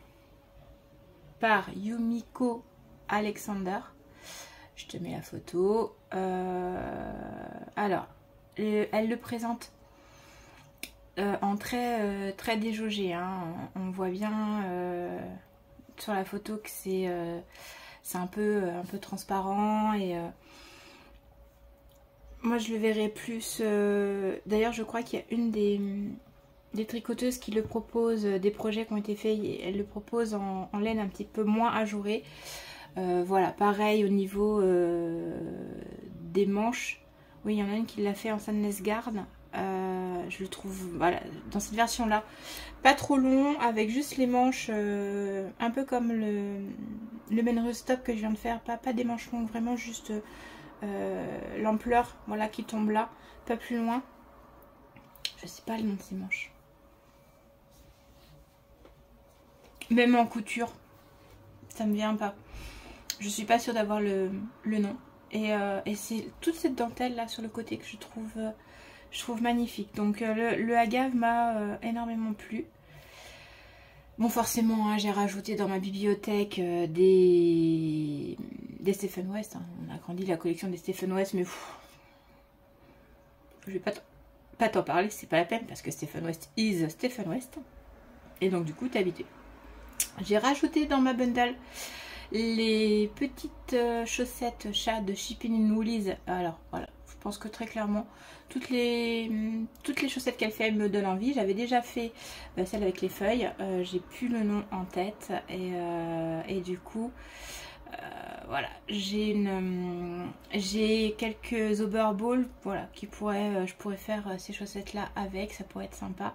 Speaker 1: par Yumiko Alexander. Je te mets la photo. Alors, elle le présente en très déjaugé. Hein. On voit bien sur la photo que c'est un peu transparent. Et moi, je le verrai plus. D'ailleurs, je crois qu'il y a une des tricoteuses qui le propose, des projets qui ont été faits. Elle le propose en laine un petit peu moins ajourée. Voilà, pareil au niveau des manches. Oui, il y en a une qui l'a fait en Sandnes Garde. Je le trouve, voilà, dans cette version là, pas trop long, avec juste les manches un peu comme le Menrose Top que je viens de faire, pas des manches longues, vraiment juste l'ampleur, voilà, qui tombe là, pas plus loin. Je sais pas le nom de ces manches, même en couture ça me vient pas, je suis pas sûre d'avoir le nom. Et c'est toute cette dentelle là sur le côté que je trouve magnifique. Donc le Agave m'a énormément plu. Bon, forcément, hein, j'ai rajouté dans ma bibliothèque des Stephen West. Hein. On a grandi la collection des Stephen West, mais je vais pas t'en parler, c'est pas la peine, parce que Stephen West is Stephen West. Et donc du coup, t'es habitué. J'ai rajouté dans ma bundle les petites chaussettes chat de Shipping Woolies. Alors voilà, je pense que très clairement toutes les chaussettes qu'elle fait, elle me donne envie. J'avais déjà fait celle avec les feuilles, j'ai plus le nom en tête. Et du coup voilà, j'ai quelques overballs, voilà, qui je pourrais faire ces chaussettes là avec, ça pourrait être sympa.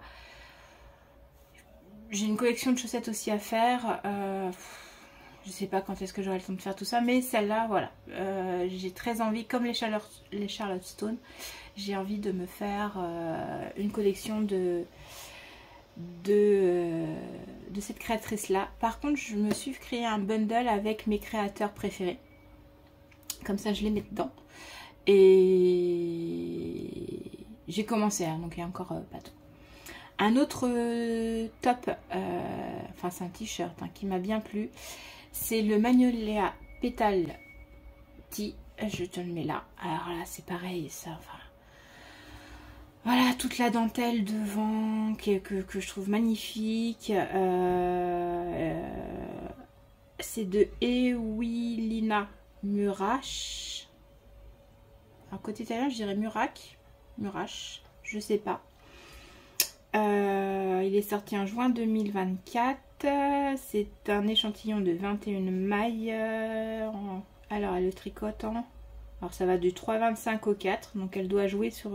Speaker 1: J'ai une collection de chaussettes aussi à faire. Je sais pas quand est-ce que j'aurai le temps de faire tout ça, mais celle-là, voilà. J'ai très envie, comme les Charlotte Stone, j'ai envie de me faire une collection de cette créatrice-là. Par contre, je me suis créé un bundle avec mes créateurs préférés. Comme ça, je les mets dedans. Et j'ai commencé, hein, donc il y a encore pas tout. Un autre top, enfin c'est un t-shirt hein, qui m'a bien plu, c'est le Magnolia Petal Tee. Je te le mets là. Alors là c'est pareil, ça. Enfin, voilà, toute la dentelle devant que je trouve magnifique. C'est de Ewilina Murash. Alors côté italien, je dirais Murash, je sais pas. Il est sorti en juin 2024. C'est un échantillon de 21 mailles. Alors elle le tricote en... Alors ça va du 3,25 au 4. Donc elle doit jouer sur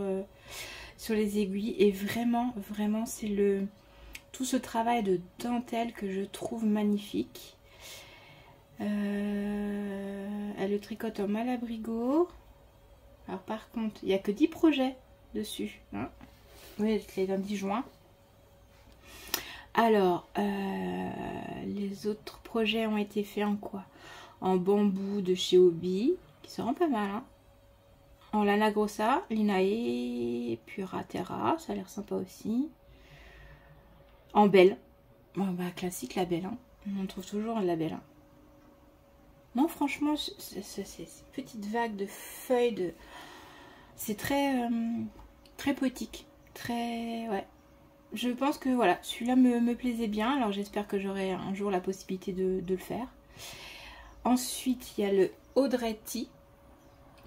Speaker 1: les aiguilles. Et vraiment, vraiment c'est tout ce travail de dentelle que je trouve magnifique. Elle le tricote en Malabrigo. Alors par contre, il n'y a que 10 projets dessus. Hein. Oui, c'est lundi juin. Alors, les autres projets ont été faits en quoi? En bambou de chez Obi, qui se rend pas mal. Hein. En lana grossa, Linae Pura Terra, ça a l'air sympa aussi. En belle. Bon, bah, classique la belle. Hein. On trouve toujours la belle. Hein. Non, franchement, c'est ces petites vagues de feuilles. C'est très, très poétique. Très... Ouais. Je pense que voilà, celui-là me plaisait bien. Alors j'espère que j'aurai un jour la possibilité de le faire. Ensuite, il y a le Audrey Tee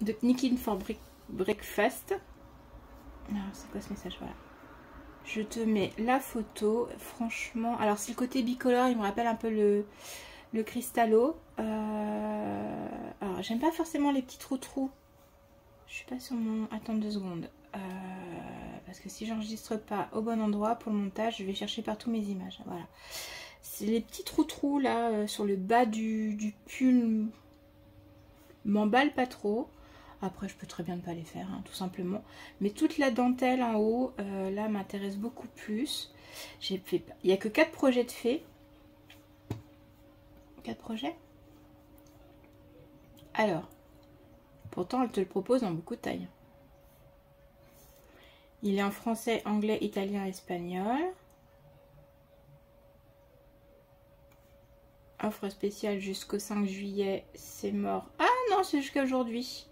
Speaker 1: de Knitting for Breakfast. Alors, c'est quoi ce message? Voilà. Je te mets la photo. Franchement, alors c'est le côté bicolore, il me rappelle un peu le Cristallo. Alors, j'aime pas forcément les petits trous. Je suis pas sur mon... Attends 2 secondes. Parce que si j'enregistre pas au bon endroit pour le montage, je vais chercher partout mes images. Voilà. C'est les petits trous là sur le bas du pull. M'emballe pas trop. Après, je peux très bien ne pas les faire, hein, tout simplement. Mais toute la dentelle en haut, là, m'intéresse beaucoup plus. J'ai fait... Il n'y a que 4 projets de faits. 4 projets. Alors, Pourtant, elle te le propose dans beaucoup de tailles. Il est en français, anglais, italien, espagnol. Offre spéciale jusqu'au 5 juillet. C'est mort. Ah non, c'est jusqu'à aujourd'hui.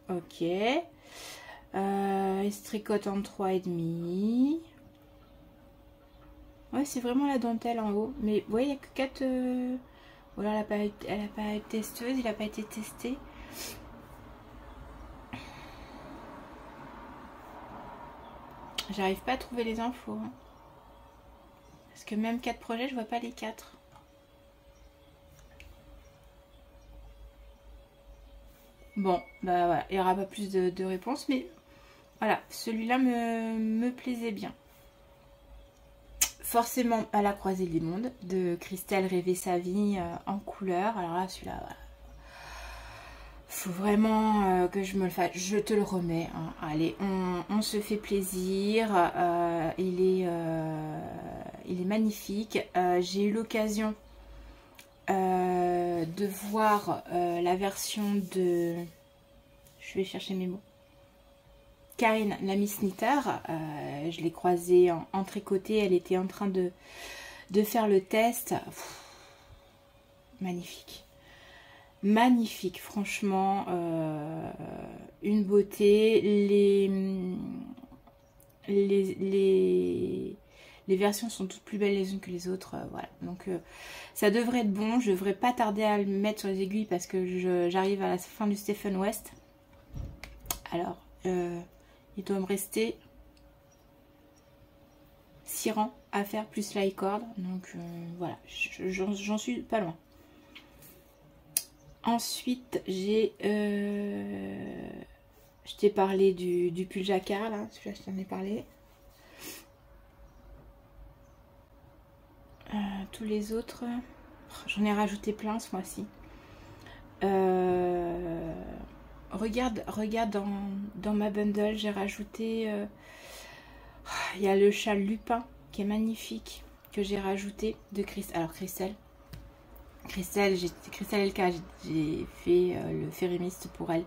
Speaker 1: Ok. Estricote en 3,5. Ouais, c'est vraiment la dentelle en haut. Mais vous voyez, il n'y a que 4... Voilà, elle n'a pas été testeuse, il n'a pas été testé. J'arrive pas à trouver les infos. Hein. Parce que même 4 projets, je vois pas les 4. Bon, bah voilà, il n'y aura pas plus de réponses, mais voilà, celui-là me plaisait bien. Forcément, à la croisée des mondes, de Christelle Rêver sa vie en couleur. Alors là, celui-là, voilà. Faut vraiment que je me le fasse. Je te le remets. Hein. Allez, on se fait plaisir. Il est magnifique. J'ai eu l'occasion de voir la version de... Je vais chercher mes mots. Karine, la Miss Knitter, je l'ai croisée en tricoté, elle était en train de faire le test. Pff, magnifique. Magnifique, franchement, une beauté. Les versions sont toutes plus belles les unes que les autres. Voilà, donc ça devrait être bon. Je devrais pas tarder à le mettre sur les aiguilles parce que j'arrive à la fin du Stephen West. Alors... il doit me rester 6 rangs à faire plus la corde. Donc voilà, j'en suis pas loin. Ensuite, j'ai... je t'ai parlé du pull jacquard, là. Celui-là, je t'en ai parlé. Tous les autres... J'en ai rajouté plein ce mois-ci. Regarde dans ma bundle, j'ai rajouté... il y a le châle lupin qui est magnifique, que j'ai rajouté de Christelle. Alors Christelle LK, j'ai fait le férimiste pour elle.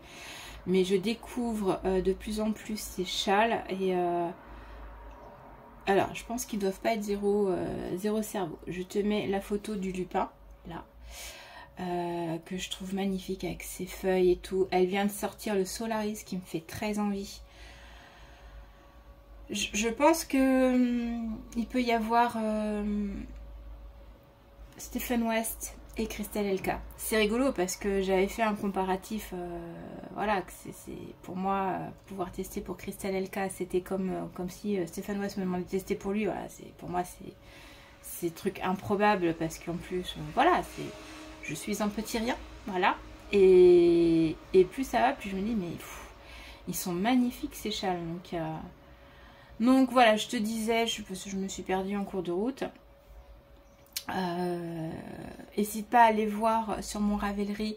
Speaker 1: Mais je découvre de plus en plus ces châles. Et alors, je pense qu'ils ne doivent pas être zéro cerveau. Je te mets la photo du lupin, là. Que je trouve magnifique avec ses feuilles et tout. Elle vient de sortir le Solaris qui me fait très envie. Je pense que il peut y avoir Stephen West et Christelle LK. C'est rigolo parce que j'avais fait un comparatif. Voilà, c'est pour moi pouvoir tester pour Christelle LK, c'était comme si Stephen West me demandait de tester pour lui. Voilà, pour moi c'est truc improbable parce qu'en plus voilà, je suis un petit rien, voilà. Et plus ça va, plus je me dis mais ils sont magnifiques ces châles. Donc voilà, je te disais, je me suis perdue en cours de route. N'hésite pas à aller voir sur mon Ravelry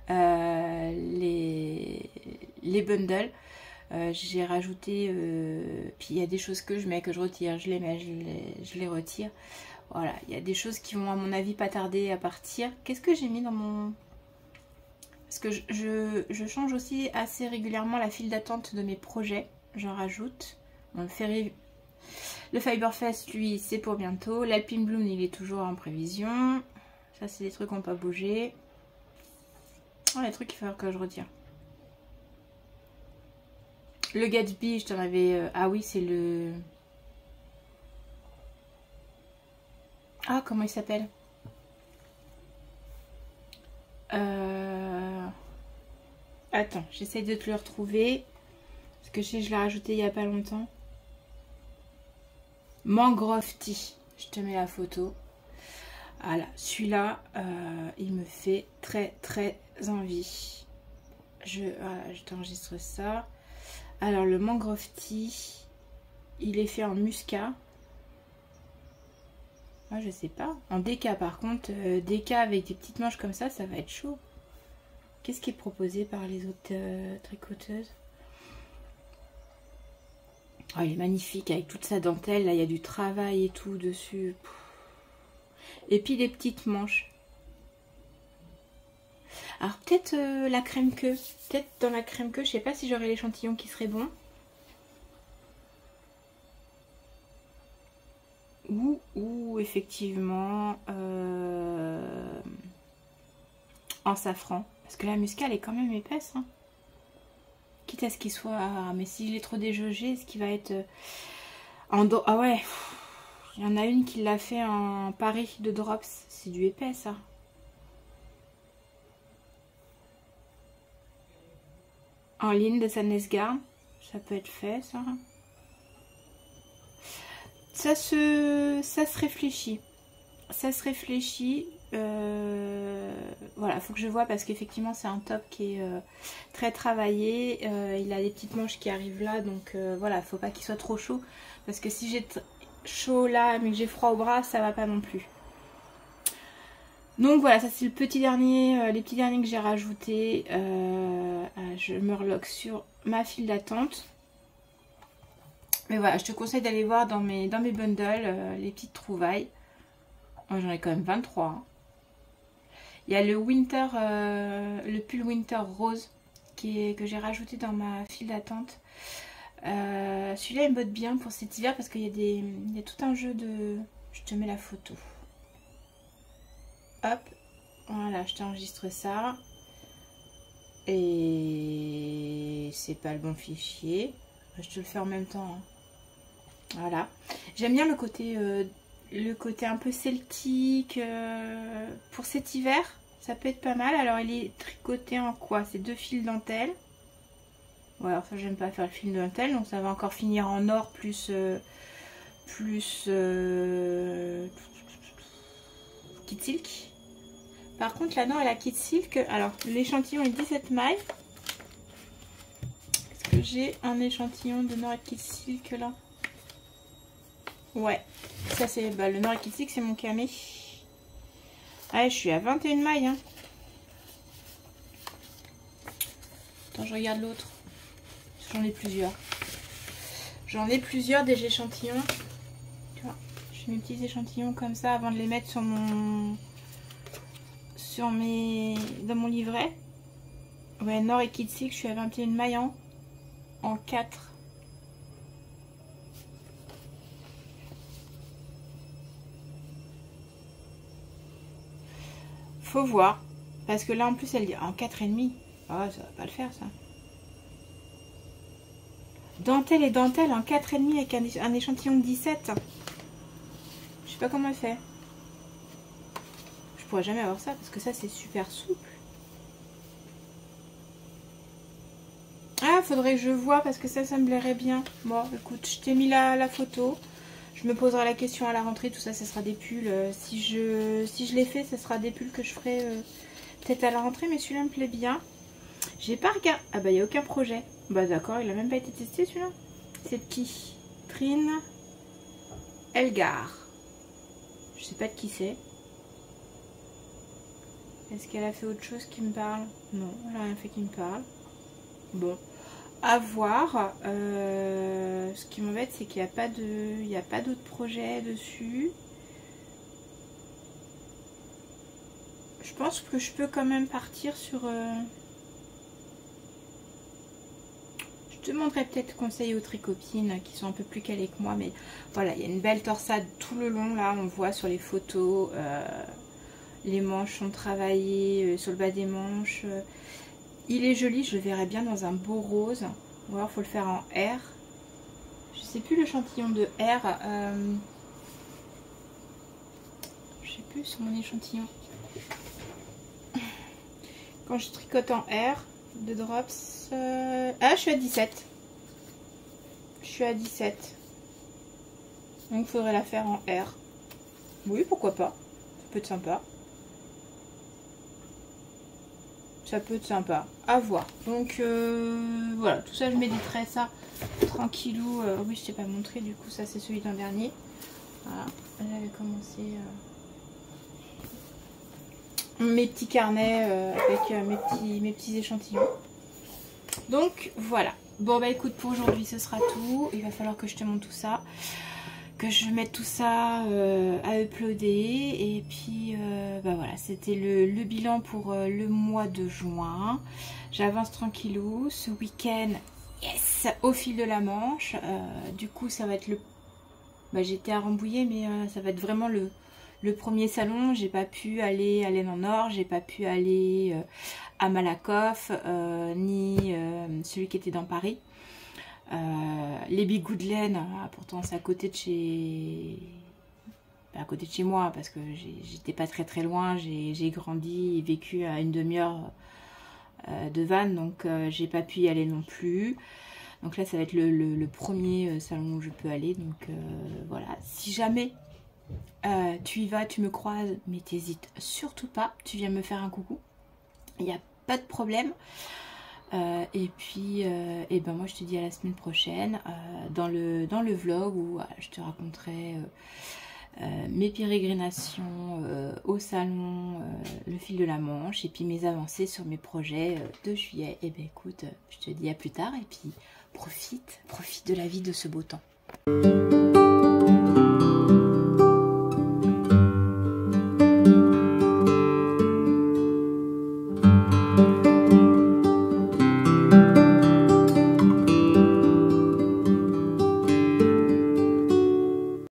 Speaker 1: les bundles. J'ai rajouté, puis il y a des choses que je mets, que je retire, je les mets, je les retire. Voilà, il y a des choses qui vont à mon avis pas tarder à partir. Qu'est-ce que j'ai mis dans mon... Parce que je change aussi assez régulièrement la file d'attente de mes projets. J'en rajoute. Bon, le Fiberfest, lui, c'est pour bientôt. L'Alpine Bloom, il est toujours en prévision. Ça, c'est des trucs qui n'ont pas bougé. Oh, les trucs qu'il faut que je retire. Le Gatsby, je t'en avais... ah oui, c'est le... Ah, comment il s'appelle? Attends, j'essaie de te le retrouver. Parce que je l'ai rajouté il n'y a pas longtemps. Mangrove Tea. Je te mets la photo. Voilà, celui-là, il me fait très très envie. Voilà, je t'enregistre ça. Alors, le Mangrove Tea, il est fait en muscat. Moi, je sais pas. En déca, par contre, déca avec des petites manches comme ça va être chaud. Qu'est-ce qui est proposé par les autres tricoteuses? Oh, il est magnifique avec toute sa dentelle. Là, il y a du travail et tout dessus. Et puis des petites manches. Alors peut-être la crème queue. Peut-être dans la crème queue, je sais pas si j'aurai l'échantillon qui serait bon. Ou effectivement en safran. Parce que la muscade est quand même épaisse. Hein. Quitte à ce qu'il soit... mais si je l'ai trop déjaugé, ce qui va être... Ah ouais. Il y en a une qui l'a fait en Paris de drops. C'est du épais ça. En ligne de Sanesgarde. Ça peut être fait ça. Ça se réfléchit. Ça se réfléchit. Voilà, faut que je vois parce qu'effectivement c'est un top qui est très travaillé. Il a des petites manches qui arrivent là, donc voilà, faut pas qu'il soit trop chaud. Parce que si j'ai chaud là mais que j'ai froid au bras, ça va pas non plus. Donc voilà, ça c'est le petit dernier, les petits derniers que j'ai rajoutés. Je me reloque sur ma file d'attente. Mais voilà, je te conseille d'aller voir dans mes bundles les petites trouvailles. Oh, j'en ai quand même 23. Hein. Il y a le winter, le pull winter rose que j'ai rajouté dans ma file d'attente. Celui-là il me botte bien pour cet hiver parce qu'il y a tout un jeu de... Je te mets la photo. Hop, voilà, je t'enregistre ça. Et c'est pas le bon fichier. Je te le fais en même temps. Hein. Voilà. J'aime bien le côté un peu celtique pour cet hiver. Ça peut être pas mal. Alors il est tricoté en quoi? C'est 2 fils dentelle. Ouais, alors ça j'aime pas faire le fil de dentelle. Donc ça va encore finir en or plus Kid Silk. Par contre là-dedans elle a Kid Silk. Alors l'échantillon est 17 mailles. Est-ce que j'ai un échantillon de Nord Kid Silk là? Ouais, ça c'est le Nord Kid Silk, c'est mon camé. Ouais, je suis à 21 mailles. Hein. Attends, je regarde l'autre. J'en ai plusieurs. J'en ai plusieurs des échantillons. Tu vois, je fais mes petits échantillons comme ça avant de les mettre sur mon... dans mon livret. Ouais, Nord et Kid Silk, je suis à 21 mailles en 4. Faut voir. Parce que là en plus elle dit en 4,5. Ah, ça va pas le faire ça. Dentelle et dentelle en 4,5 avec un échantillon de 17. Je sais pas comment elle fait. Je pourrais jamais avoir ça parce que ça c'est super souple. Ah, faudrait que je vois parce que ça me plairait bien. Bon, écoute, je t'ai mis la photo. Je me poserai la question à la rentrée, tout ça, ça sera des pulls. Si je l'ai fait, ça sera des pulls que je ferai peut-être à la rentrée, mais celui-là me plaît bien. J'ai pas regardé. Ah bah, il n'y a aucun projet. Bah d'accord, il a même pas été testé celui-là. C'est de qui? Trine Elgar. Je sais pas de qui c'est. Est-ce qu'elle a fait autre chose qui me parle? Non, elle a rien fait qui me parle. Bon. À voir. Ce qui m'embête, c'est qu'il n'y a pas d'autres projets dessus. Je pense que je peux quand même partir sur... Je demanderai peut-être conseil aux tricopines qui sont un peu plus calées que moi. Mais voilà, il y a une belle torsade tout le long. Là, on voit sur les photos. Les manches sont travaillées sur le bas des manches. Il est joli, je le verrais bien dans un beau rose. Ou alors il faut le faire en R. Je sais plus l'échantillon de R. Je sais plus sur mon échantillon. Quand je tricote en R de drops. Ah, je suis à 17. Je suis à 17. Donc il faudrait la faire en R. Oui, pourquoi pas. Ça peut être sympa. Ça peut être sympa, à voir. Donc voilà, tout ça je méditerai ça tranquillou. Oui, je t'ai pas montré, du coup ça c'est celui d'un dernier. Voilà, j'avais commencé mes petits carnets avec mes petits échantillons. Donc voilà. Bon bah écoute, pour aujourd'hui ce sera tout. Il va falloir que je te montre tout ça. que je mette tout ça à uploader. Et puis bah voilà, c'était le bilan pour le mois de juin. J'avance tranquillou. Ce week-end, yes, au fil de la Manche. Du coup, ça va être le... Bah, j'étais à Rambouillet, mais ça va être vraiment le premier salon. J'ai pas pu aller à l'Aisne en Or, j'ai pas pu aller à Malakoff, ni celui qui était dans Paris. Les Bigoud de l'Aisne, pourtant c'est à côté de chez... à côté de chez moi, parce que j'étais pas très loin, j'ai grandi et vécu à une demi-heure de Vannes, donc j'ai pas pu y aller non plus. Donc là ça va être le premier salon où je peux aller, donc voilà. Si jamais tu y vas, tu me croises, mais t'hésites surtout pas, tu viens me faire un coucou, il n'y a pas de problème. Et puis et ben moi je te dis à la semaine prochaine dans le vlog où je te raconterai mes pérégrinations au salon, le fil de la Manche, et puis mes avancées sur mes projets de juillet. Et ben écoute, je te dis à plus tard, et puis profite de la vie, de ce beau temps.